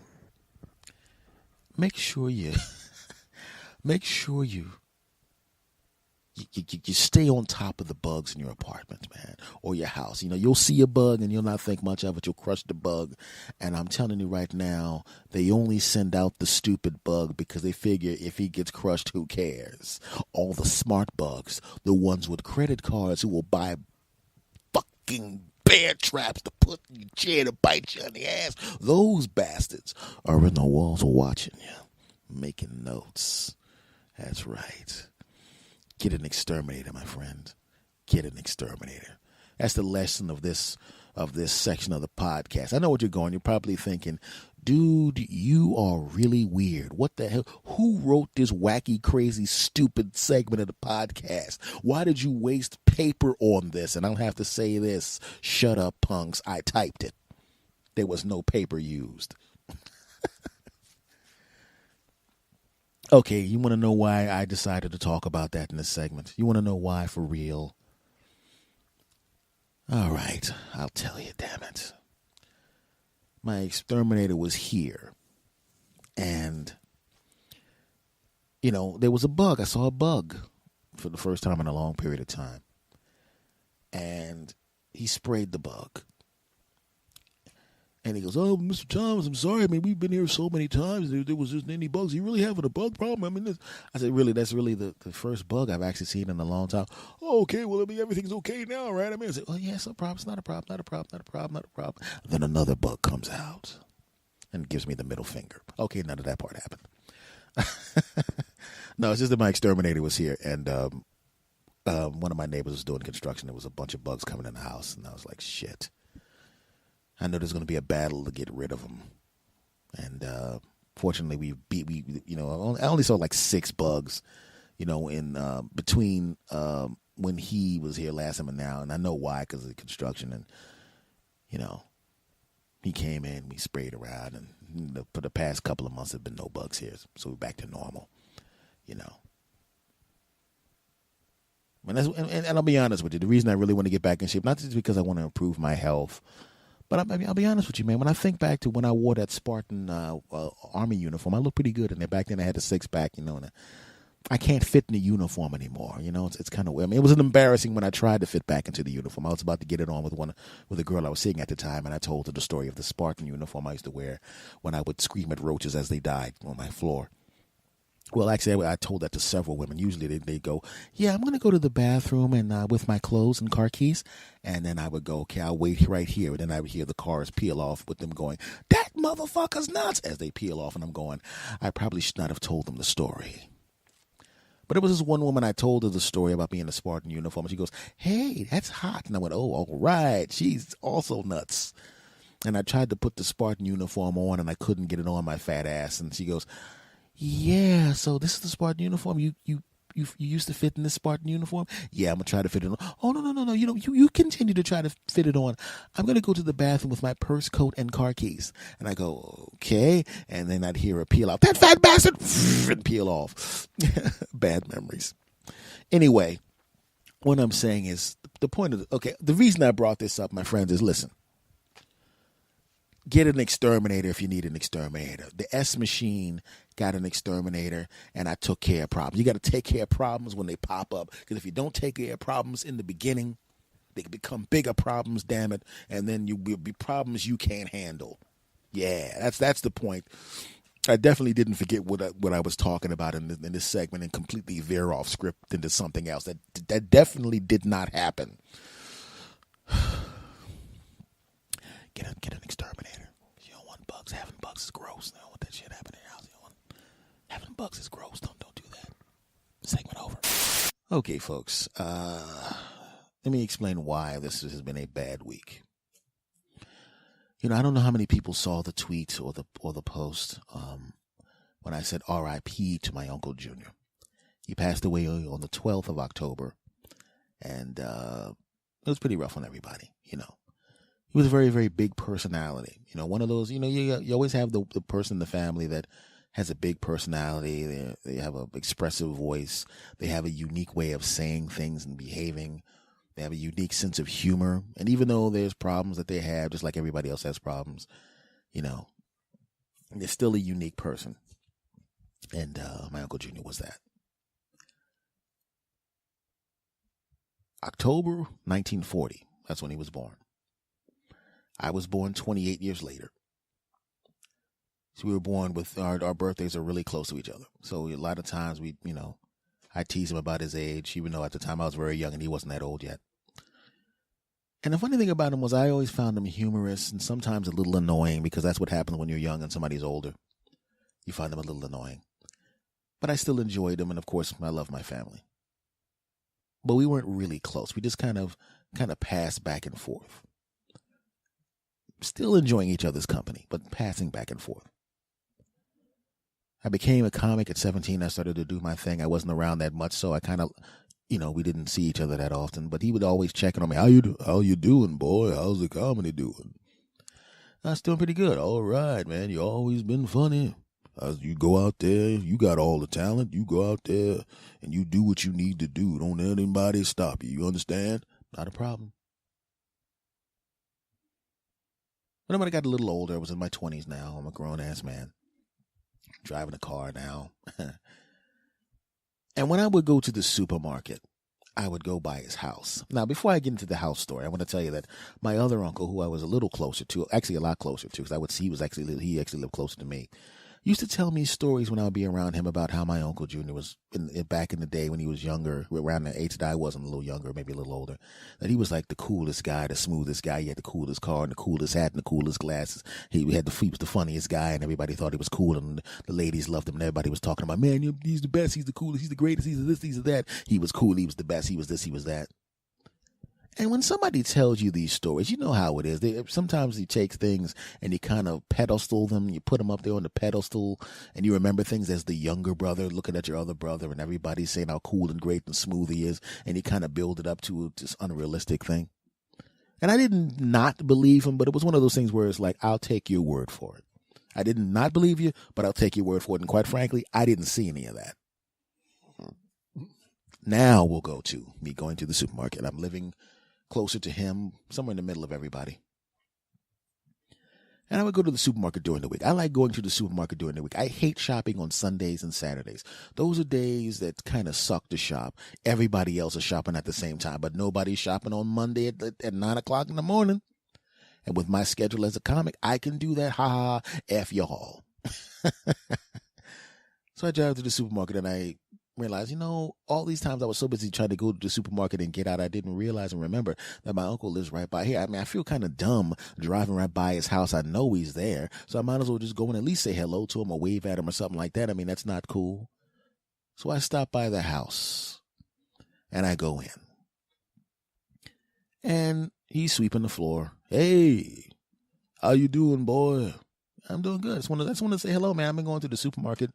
Make sure you stay on top of the bugs in your apartment, man, or your house. You'll see a bug and you'll not think much of it. You'll crush the bug. And I'm telling you right now, they only send out the stupid bug because they figure if he gets crushed, who cares? All the smart bugs, the ones with credit cards who will buy fucking bear traps to put in your chair to bite you on the ass, those bastards are in the walls watching you, making notes. That's right. Get an exterminator, my friend. Get an exterminator. That's the lesson of this section of the podcast. I know what you're going. You're probably thinking, dude, you are really weird. What the hell? Who wrote this wacky, crazy, stupid segment of the podcast? Why did you waste paper on this? And I don't have to say this. Shut up, punks. I typed it. There was no paper used. Okay, you want to know why I decided to talk about that in this segment? You want to know why for real? All right, I'll tell you, damn it. My exterminator was here, and, there was a bug. I saw a bug for the first time in a long period of time, and he sprayed the bug. And he goes, oh, Mr. Thomas, I'm sorry. I mean, we've been here so many times. There was just any bugs. You really having a bug problem? I mean, I said, really, that's really the first bug I've actually seen in a long time. Oh, okay. Well, I mean, everything's okay now, right? I mean, I said, oh, yeah, it's no problem. It's not a problem. Not a problem. Not a problem. Not a problem. Then another bug comes out and gives me the middle finger. Okay, none of that part happened. No, it's just that my exterminator was here. And one of my neighbors was doing construction. There was a bunch of bugs coming in the house. And I was like, shit. I know there's going to be a battle to get rid of them. And fortunately, I only saw like 6 bugs, in between when he was here last summer now, and I know why, because of the construction, and, he came in, we sprayed around, and for the past couple of months, there have been no bugs here, so we're back to normal, And I'll be honest with you, the reason I really want to get back in shape, not just because I want to improve my health, but I'll be honest with you, man. When I think back to when I wore that Spartan Army uniform, I looked pretty good in there. Back then I had a six-pack, and I can't fit in the uniform anymore. It's kind of weird. I mean, it was embarrassing when I tried to fit back into the uniform. I was about to get it on with a girl I was seeing at the time, and I told her the story of the Spartan uniform I used to wear when I would scream at roaches as they died on my floor. Well, actually, I told that to several women. Usually they go, yeah, I'm going to go to the bathroom and with my clothes and car keys. And then I would go, okay, I'll wait right here. And then I would hear the cars peel off with them going, that motherfucker's nuts, as they peel off. And I'm going, I probably should not have told them the story. But it was this one woman, I told her the story about being in a Spartan uniform. And she goes, hey, that's hot. And I went, oh, all right. She's also nuts. And I tried to put the Spartan uniform on, and I couldn't get it on my fat ass. And she goes, yeah, so this is the Spartan uniform. You used to fit in this Spartan uniform? Yeah, I'm going to try to fit it on. Oh, no. You continue to try to fit it on. I'm going to go to the bathroom with my purse, coat, and car keys. And I go, okay. And then I'd hear her peel out, that fat bastard, and peel off. Bad memories. Anyway, what I'm saying is, the reason I brought this up, my friends, is listen. Get an exterminator if you need an exterminator. The S Machine got an exterminator, and I took care of problems. You got to take care of problems when they pop up, because if you don't take care of problems in the beginning, they can become bigger problems, damn it, and then you will be problems you can't handle. Yeah, that's the point. I definitely didn't forget what I was talking about in this segment and completely veer off script into something else. That definitely did not happen. Get an exterminator. You don't want bugs. Having bugs is gross. I don't want that shit happening in your house. Having bugs is gross. Don't do that. Segment over. Okay, folks. Let me explain why this has been a bad week. I don't know how many people saw the tweet or the post when I said R.I.P. to my Uncle Jr. He passed away on the 12th of October, and it was pretty rough on everybody. He was a very, very big personality. One of those, you always have the person in the family that has a big personality. They have an expressive voice. They have a unique way of saying things and behaving. They have a unique sense of humor. And even though there's problems that they have, just like everybody else has problems, they're still a unique person. And my Uncle Jr. was that. October 1940, that's when he was born. I was born 28 years later. So we were born with our birthdays are really close to each other. So a lot of times I tease him about his age, even though at the time I was very young and he wasn't that old yet. And the funny thing about him was I always found him humorous and sometimes a little annoying, because that's what happens when you're young and somebody's older. You find them a little annoying. But I still enjoyed him, and of course I love my family. But we weren't really close. We just kind of passed back and forth. Still enjoying each other's company, but passing back and forth. I became a comic at 17. I started to do my thing. I wasn't around that much, so I kind of, we didn't see each other that often. But he would always check in on me. How you doing, boy? How's the comedy doing? I was doing pretty good. All right, man. You always been funny. You go out there. You got all the talent. You go out there and you do what you need to do. Don't let anybody stop you. You understand? Not a problem. But when I got a little older, I was in my 20s now. I'm a grown-ass man. Driving a car now. And when I would go to the supermarket, I would go by his house. Now, before I get into the house story, I want to tell you that my other uncle, who I was a little closer to, actually a lot closer to, because I would see he actually lived closer to me, used to tell me stories when I would be around him about how my Uncle Jr. was back in the day when he was younger, around the age that I was, a little younger, maybe a little older, that he was like the coolest guy, the smoothest guy. He had the coolest car and the coolest hat and the coolest glasses. He was the funniest guy, and everybody thought he was cool, and the ladies loved him, and everybody was talking about, man, he's the best, he's the coolest, he's the greatest, he's this, he's that. He was cool, he was the best, he was this, he was that. And when somebody tells you these stories, you know how it is. Sometimes you take things and you kind of pedestal them. You put them up there on the pedestal, and you remember things as the younger brother looking at your other brother, and everybody's saying how cool and great and smooth he is, and you kind of build it up to this unrealistic thing. And I didn't not believe him, but it was one of those things where it's like, I'll take your word for it. I did not believe you, but I'll take your word for it. And quite frankly, I didn't see any of that. Now we'll go to me going to the supermarket. I'm living closer to him, somewhere in the middle of everybody. And I would go to the supermarket during the week. I like going to the supermarket during the week. I hate shopping on Sundays and Saturdays. Those are days that kind of suck to shop. Everybody else is shopping at the same time, but nobody's shopping on Monday at 9 o'clock in the morning. And with my schedule as a comic, I can do that. Ha ha, F y'all. So I drive to the supermarket and I realized, all these times I was so busy trying to go to the supermarket and get out, I didn't realize and remember that my uncle lives right by here. I mean, I feel kind of dumb driving right by his house. I know he's there, so I might as well just go and at least say hello to him or wave at him or something like that. I mean, that's not cool. So I stop by the house and I go in. And he's sweeping the floor. Hey, how you doing, boy? I'm doing good. I just want to say hello, man. I've been going to the supermarket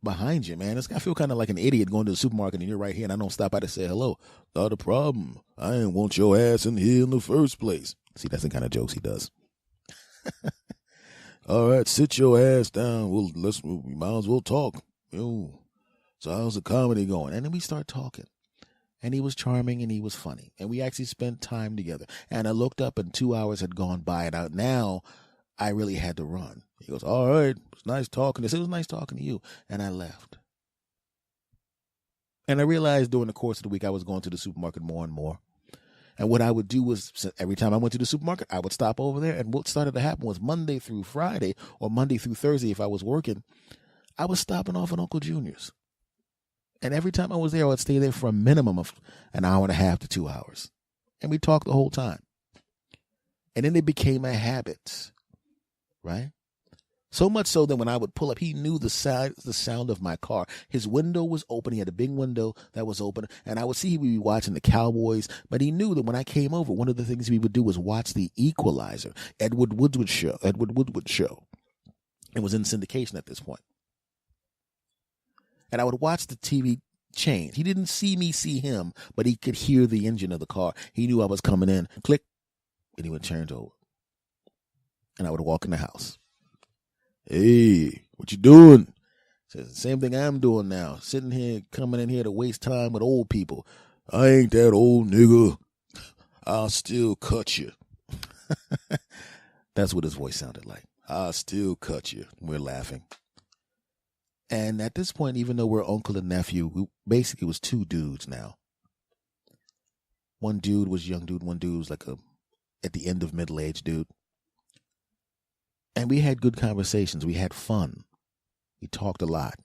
behind you, man. I feel kind of like an idiot going to the supermarket and you're right here and I don't stop by to say hello. Not a problem. I ain't want your ass in here in the first place. See, that's the kind of jokes he does. All right, sit your ass down. We might as well talk. So how's the comedy going? And then we start talking. And he was charming and he was funny. And we actually spent time together. And I looked up and 2 hours had gone by. And now I really had to run. He goes, all right, it's nice talking. I said, it was nice talking to you. And I left. And I realized during the course of the week, I was going to the supermarket more and more. And what I would do was every time I went to the supermarket, I would stop over there. And what started to happen was Monday through Friday or Monday through Thursday, if I was working, I was stopping off at Uncle Junior's. And every time I was there, I would stay there for a minimum of an hour and a half to 2 hours. And we talked the whole time. And then it became a habit, right? So much so that when I would pull up, he knew the sound of my car. His window was open. He had a big window that was open. And I would see he would be watching the Cowboys. But he knew that when I came over, one of the things we would do was watch The Equalizer, Edward Woodward show. It was in syndication at this point. And I would watch the TV change. He didn't see me see him, but he could hear the engine of the car. He knew I was coming in. Click. And he would turn over. And I would walk in the house. Hey, what you doing? Says the same thing I'm doing now. Sitting here, coming in here to waste time with old people. I ain't that old nigga. I'll still cut you. That's what his voice sounded like. I'll still cut you. We're laughing. And at this point, even though we're uncle and nephew, we basically was two dudes now. One dude was a young dude. One dude was like at the end of middle-aged dude. And we had good conversations. We had fun. We talked a lot.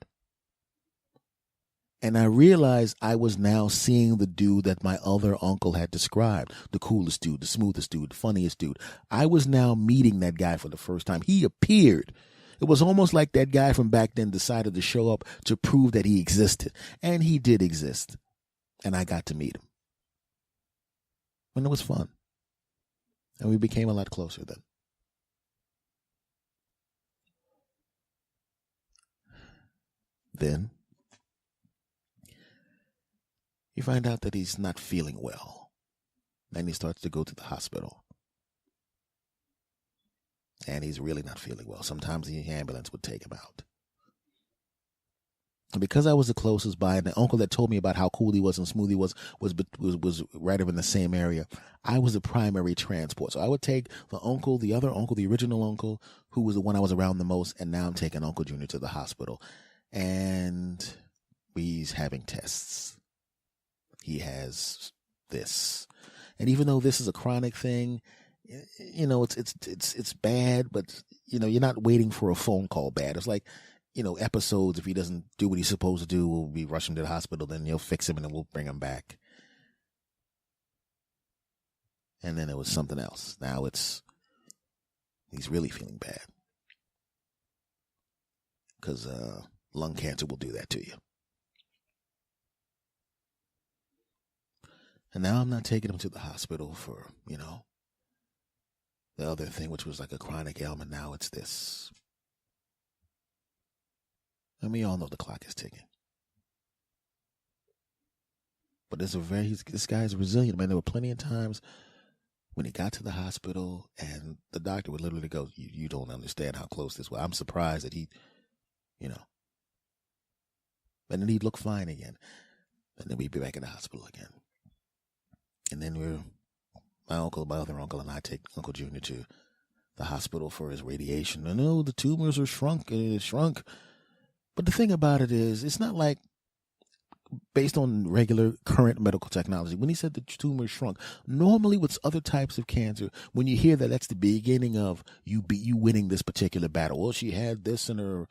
And I realized I was now seeing the dude that my other uncle had described. The coolest dude, the smoothest dude, the funniest dude. I was now meeting that guy for the first time. He appeared. It was almost like that guy from back then decided to show up to prove that he existed. And he did exist. And I got to meet him. And it was fun. And we became a lot closer then. Then you find out that he's not feeling well. Then he starts to go to the hospital. And he's really not feeling well. Sometimes the ambulance would take him out. And because I was the closest by, and the uncle that told me about how cool he was and smooth he was right up in the same area, I was the primary transport. So I would take the uncle, the other uncle, the original uncle, who was the one I was around the most, and now I'm taking Uncle Jr. to the hospital. And he's having tests. He has this. And even though this is a chronic thing, it's bad, but you're not waiting for a phone call bad. It's like, episodes, if he doesn't do what he's supposed to do, we'll be rushing to the hospital, then you'll fix him and then we'll bring him back. And then it was something else. Now he's really feeling bad. Because lung cancer will do that to you. And now I'm not taking him to the hospital for, the other thing, which was like a chronic ailment. Now it's this. And we all know the clock is ticking. But this guy is resilient, man. There were plenty of times when he got to the hospital and the doctor would literally go, you don't understand how close this was. I'm surprised that he, and then he'd look fine again. And then we'd be back in the hospital again. And then my other uncle and I take Uncle Jr. to the hospital for his radiation. And the tumors are shrunk and it shrunk. But the thing about it is, it's not like based on regular current medical technology. When he said the tumor shrunk, normally with other types of cancer, when you hear that, that's the beginning of you winning this particular battle. Well, she had this in her,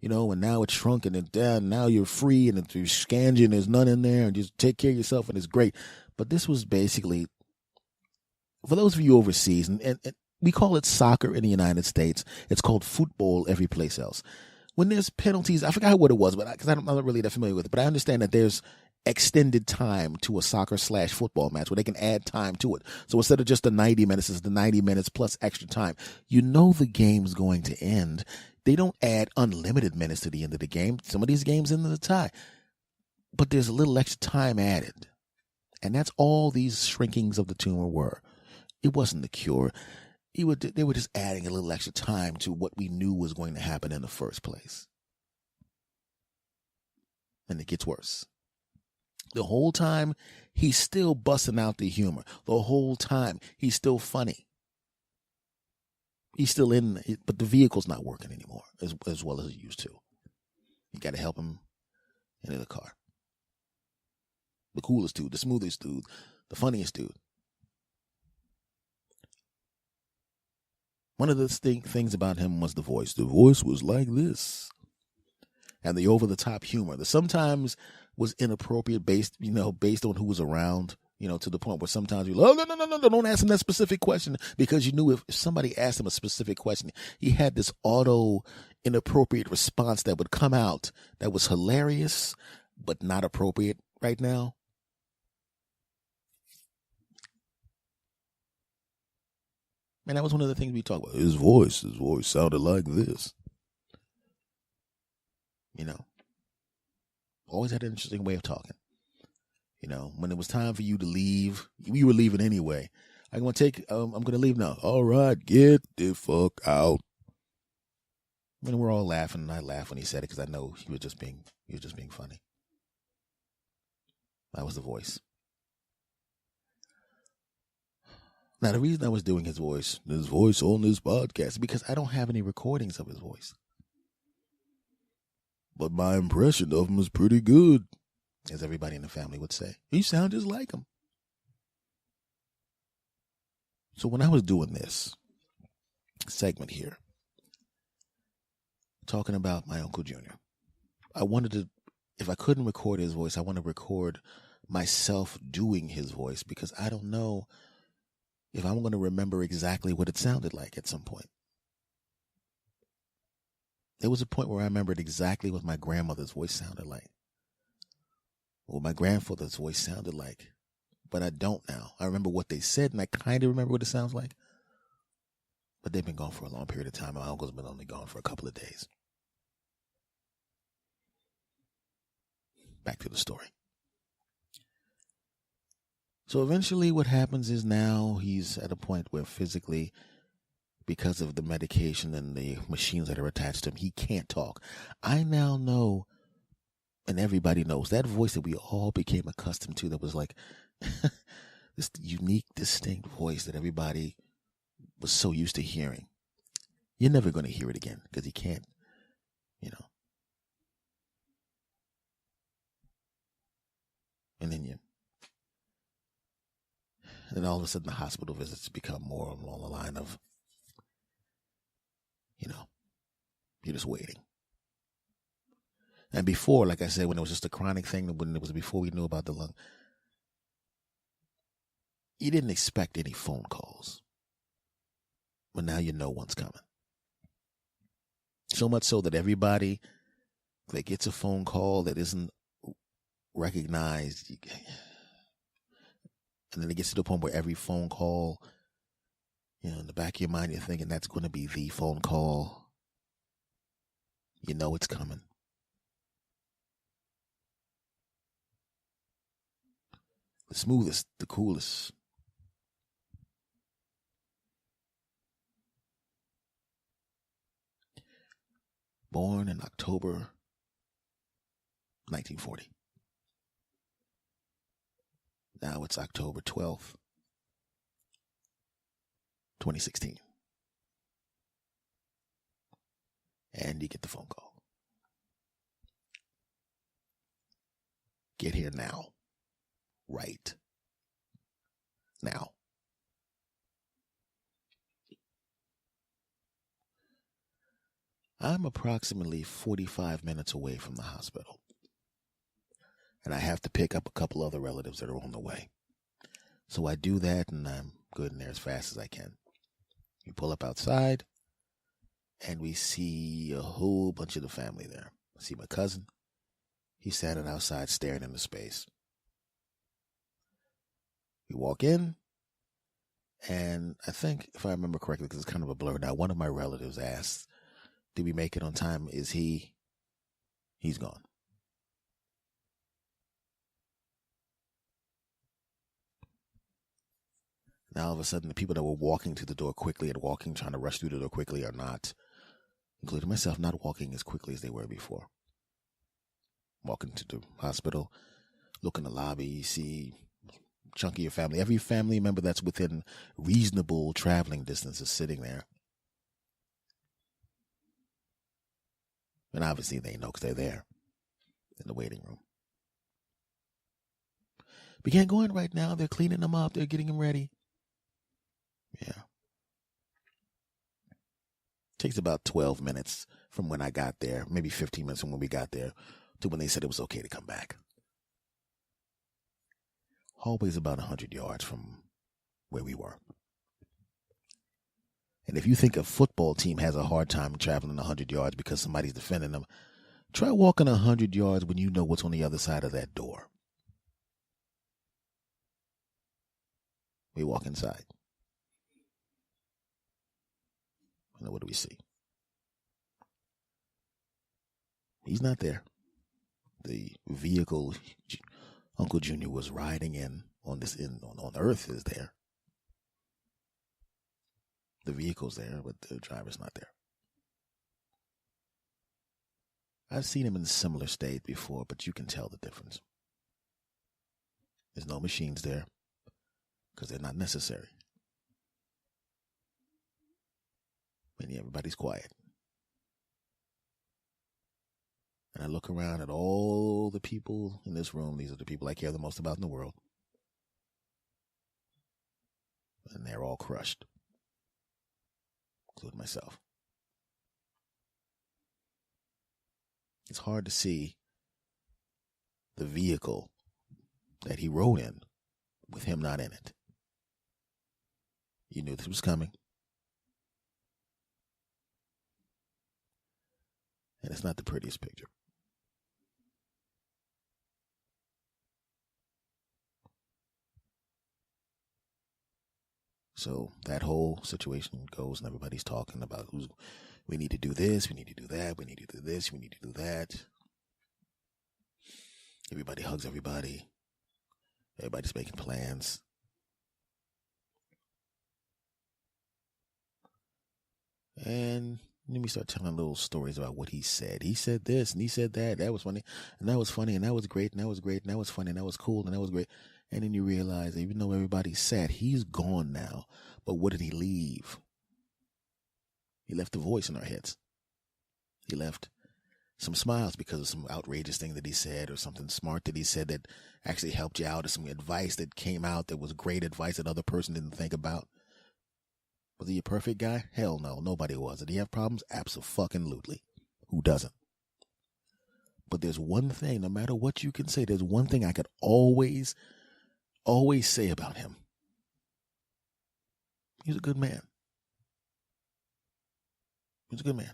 and now it's shrunk and now you're free and you're scanned and there's none in there and just take care of yourself and it's great. But this was basically, for those of you overseas, and we call it soccer in the United States, it's called football every place else. When there's penalties, I forgot what it was, but because I'm not really that familiar with it, but I understand that there's extended time to a soccer/football match where they can add time to it. So instead of just the 90 minutes, it's the 90 minutes plus extra time. The game's going to end. They don't add unlimited minutes to the end of the game. Some of these games end in a tie. But there's a little extra time added. And that's all these shrinkings of the tumor were. It wasn't the cure. They were just adding a little extra time to what we knew was going to happen in the first place. And it gets worse. The whole time, he's still busting out the humor. The whole time, he's still funny. He's still in, but the vehicle's not working anymore as well as it used to. You got to help him into the car. The coolest dude, the smoothest dude, the funniest dude. One of the things about him was the voice. The voice was like this. And the over-the-top humor that sometimes was inappropriate based on who was around, to the point where sometimes you're like, oh, no, don't ask him that specific question, because you knew if somebody asked him a specific question, he had this auto inappropriate response that would come out that was hilarious, but not appropriate right now. And that was one of the things we talked about. His voice sounded like this. Always had an interesting way of talking. When it was time for you to leave, we were leaving anyway. I'm going to leave now. All right, get the fuck out. And we're all laughing, and I laughed when he said it because I know he was just being funny. That was the voice. Now, the reason I was doing his voice on this podcast is because I don't have any recordings of his voice. But my impression of him is pretty good, as everybody in the family would say. You sound just like him. So when I was doing this segment here, talking about my Uncle Jr., I wanted to, if I couldn't record his voice, I want to record myself doing his voice, because I don't know if I'm going to remember exactly what it sounded like at some point. There was a point where I remembered exactly what my grandmother's voice sounded like, or my grandfather's voice sounded like, but I don't now. I remember what they said, and I kind of remember what it sounds like, but they've been gone for a long period of time. My uncle's been only gone for a couple of days. Back to the story. So eventually what happens is now he's at a point where physically, because of the medication and the machines that are attached to him, he can't talk. I now know, and everybody knows, that voice that we all became accustomed to, that was like this unique, distinct voice that everybody was so used to hearing. You're never going to hear it again because he can't, And then all of a sudden the hospital visits become more along the line of, you're just waiting. And before, like I said, when it was just a chronic thing, when it was before we knew about the lung, you didn't expect any phone calls. But now you know one's coming. So much so that everybody that gets a phone call that isn't recognized, And then it gets to the point where every phone call, in the back of your mind, you're thinking that's going to be the phone call. You know it's coming. The smoothest, the coolest. Born in October 1940. Now it's October 12th, 2016. And you get the phone call. Get here now. Right now. I'm approximately 45 minutes away from the hospital. And I have to pick up a couple other relatives that are on the way. So I do that, and I'm good in there as fast as I can. We pull up outside, and we see a whole bunch of the family there. I see my cousin. He's standing outside staring into space. We walk in, and I think, if I remember correctly, because it's kind of a blur now, one of my relatives asked, did we make it on time? Is he? He's gone. Now, all of a sudden, the people that were walking to the door quickly and trying to rush through the door quickly are not, including myself, not walking as quickly as they were before. Walking to the hospital, look in the lobby, you see a chunk of your family. Every family member that's within reasonable traveling distance is sitting there. And obviously they know because they're there in the waiting room. We can't go in right now. They're cleaning them up. They're getting them ready. Yeah. Takes about 12 minutes from when I got there, maybe 15 minutes from when we got there, to when they said it was okay to come back. Hallway's about 100 yards from where we were. And if you think a football team has a hard time traveling 100 yards because somebody's defending them, try walking 100 yards when you know what's on the other side of that door. We walk inside. And what do we see? He's not there. The vehicle Uncle Jr. was riding in on Earth is there. The vehicle's there, but the driver's not there. I've seen him in a similar state before, but you can tell the difference. There's no machines there because they're not necessary. And everybody's quiet. And I look around at all the people in this room. These are the people I care the most about in the world. And they're all crushed, including myself. It's hard to see the vehicle that he rode in with him not in it. You knew this was coming. And it's not the prettiest picture. So that whole situation goes and everybody's talking about we need to do this, we need to do that, we need to do this, we need to do that. Everybody hugs everybody. Everybody's making plans. And then we start telling little stories about what he said. He said this and he said that. That was funny. And that was funny. And that was great. And that was great. And that was funny. And that was cool. And that was great. And then you realize that even though everybody's sad, he's gone now. But what did he leave? He left a voice in our heads. He left some smiles because of some outrageous thing that he said or something smart that he said that actually helped you out, or some advice that came out that was great advice that other person didn't think about. Was he a perfect guy? Hell no, nobody was. Did he have problems? Abso-fucking-lutely. Who doesn't? But there's one thing, no matter what you can say, there's one thing I could always say about him. He's a good man. He's a good man.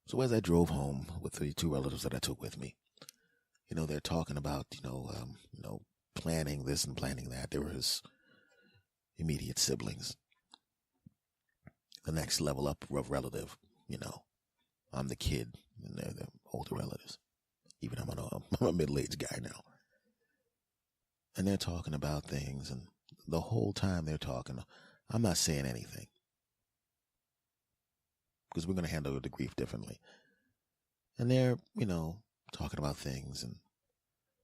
So as I drove home with the two relatives that I took with me, They're talking about, planning this and planning that. They were his immediate siblings. The next level up of relative, I'm the kid and they're the older relatives. Even though I'm a middle-aged guy now. And they're talking about things, and the whole time they're talking, I'm not saying anything. Because we're going to handle the grief differently. And they're, talking about things, and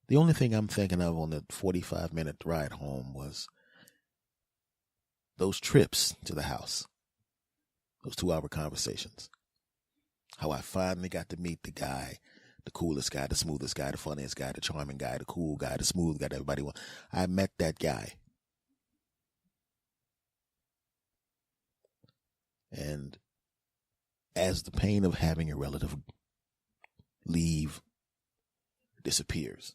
the only thing I'm thinking of on the 45-minute ride home was those trips to the house. Those 2-hour conversations. How I finally got to meet the guy, the coolest guy, the smoothest guy, the funniest guy, the charming guy, the cool guy, the smooth guy that everybody wants. I met that guy. And as the pain of having a relative leave disappears,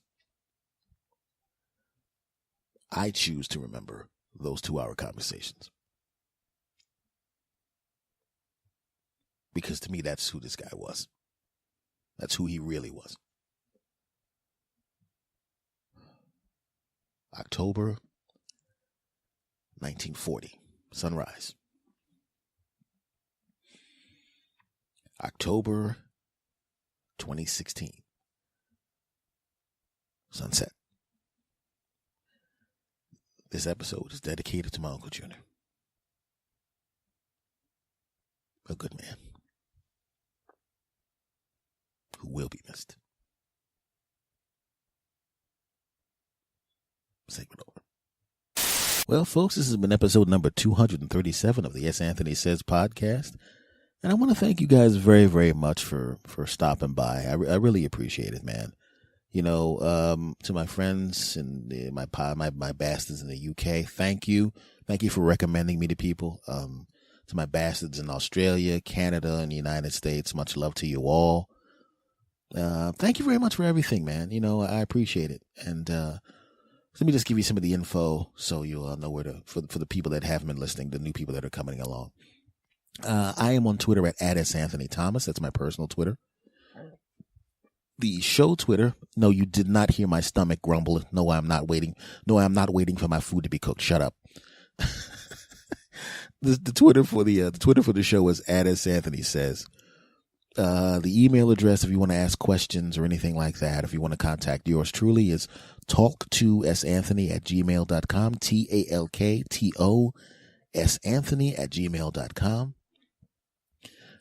I choose to remember those 2-hour conversations. Because to me, that's who this guy was. That's who he really was. October 1940, sunrise. October 2016, sunset. This episode is dedicated to my Uncle Jr. A good man who will be missed. Segment over. Well, folks, this has been episode number 237 of the S. Anthony Says podcast. And I want to thank you guys very, very much for stopping by. I really appreciate it, man. To my friends and my bastards in the UK, thank you. Thank you for recommending me to people. To my bastards in Australia, Canada, and the United States, much love to you all. Thank you very much for everything, man. I appreciate it. And let me just give you some of the info so you'll know where to, for the people that haven't been listening, the new people that are coming along. I am on Twitter at @SAnthonyThomas. That's my personal Twitter. The show Twitter. No, you did not hear my stomach grumble. No, I'm not waiting. No, I'm not waiting for my food to be cooked. Shut up. The Twitter for the show is @SAnthonySays. The email address, if you want to ask questions or anything like that, if you want to contact yours truly, is talktosanthony@gmail.com. TALKTOSAnthony@gmail.com.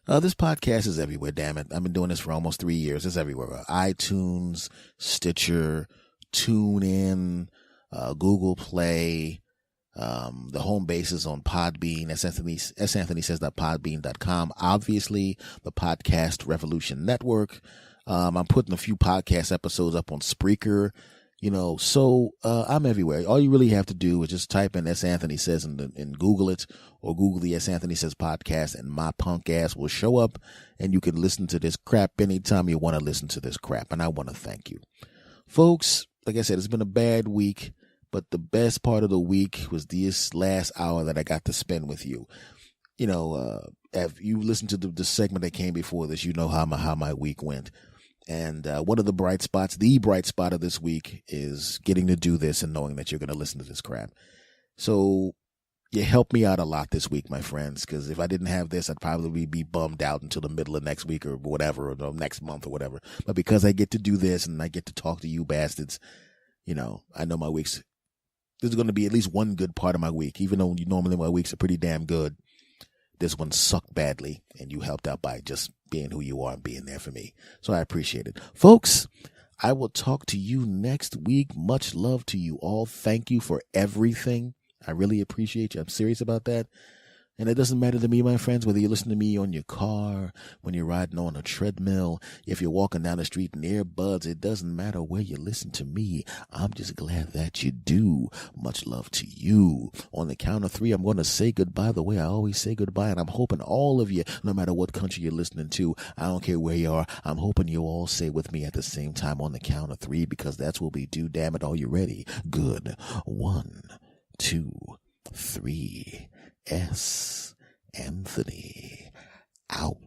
This podcast is everywhere, damn it. I've been doing this for almost 3 years. It's everywhere. iTunes, Stitcher, TuneIn, Google Play. The home base is on Podbean, santhonysays.podbean.com. Obviously, the Podcast Revolution Network. I'm putting a few podcast episodes up on Spreaker. So I'm everywhere. All you really have to do is just type in S. Anthony Says and Google it, or Google the S. Anthony Says podcast, and my punk ass will show up, and you can listen to this crap anytime you want to listen to this crap. And I want to thank you. Folks, like I said, it's been a bad week, but the best part of the week was this last hour that I got to spend with you. If you listened to the segment that came before this, you know how my week went. And one of the bright spots of this week is getting to do this and knowing that you're going to listen to this crap. So you helped me out a lot this week, my friends, because if I didn't have this, I'd probably be bummed out until the middle of next week or whatever, or next month or whatever. But because I get to do this and I get to talk to you bastards, I know my weeks, there's going to be at least one good part of my week, even though normally my weeks are pretty damn good. This one sucked badly, and you helped out by just being who you are and being there for me. So I appreciate it. Folks, I will talk to you next week. Much love to you all. Thank you for everything. I really appreciate you. I'm serious about that. And it doesn't matter to me, my friends, whether you listen to me on your car, when you're riding on a treadmill, if you're walking down the street in earbuds, it doesn't matter where you listen to me. I'm just glad that you do. Much love to you. On the count of 3, I'm going to say goodbye the way I always say goodbye. And I'm hoping all of you, no matter what country you're listening to, I don't care where you are, I'm hoping you all say with me at the same time on the count of 3, because that's what we do. Damn it. Are you ready? Good. 1, 2, 3. S. Anthony out.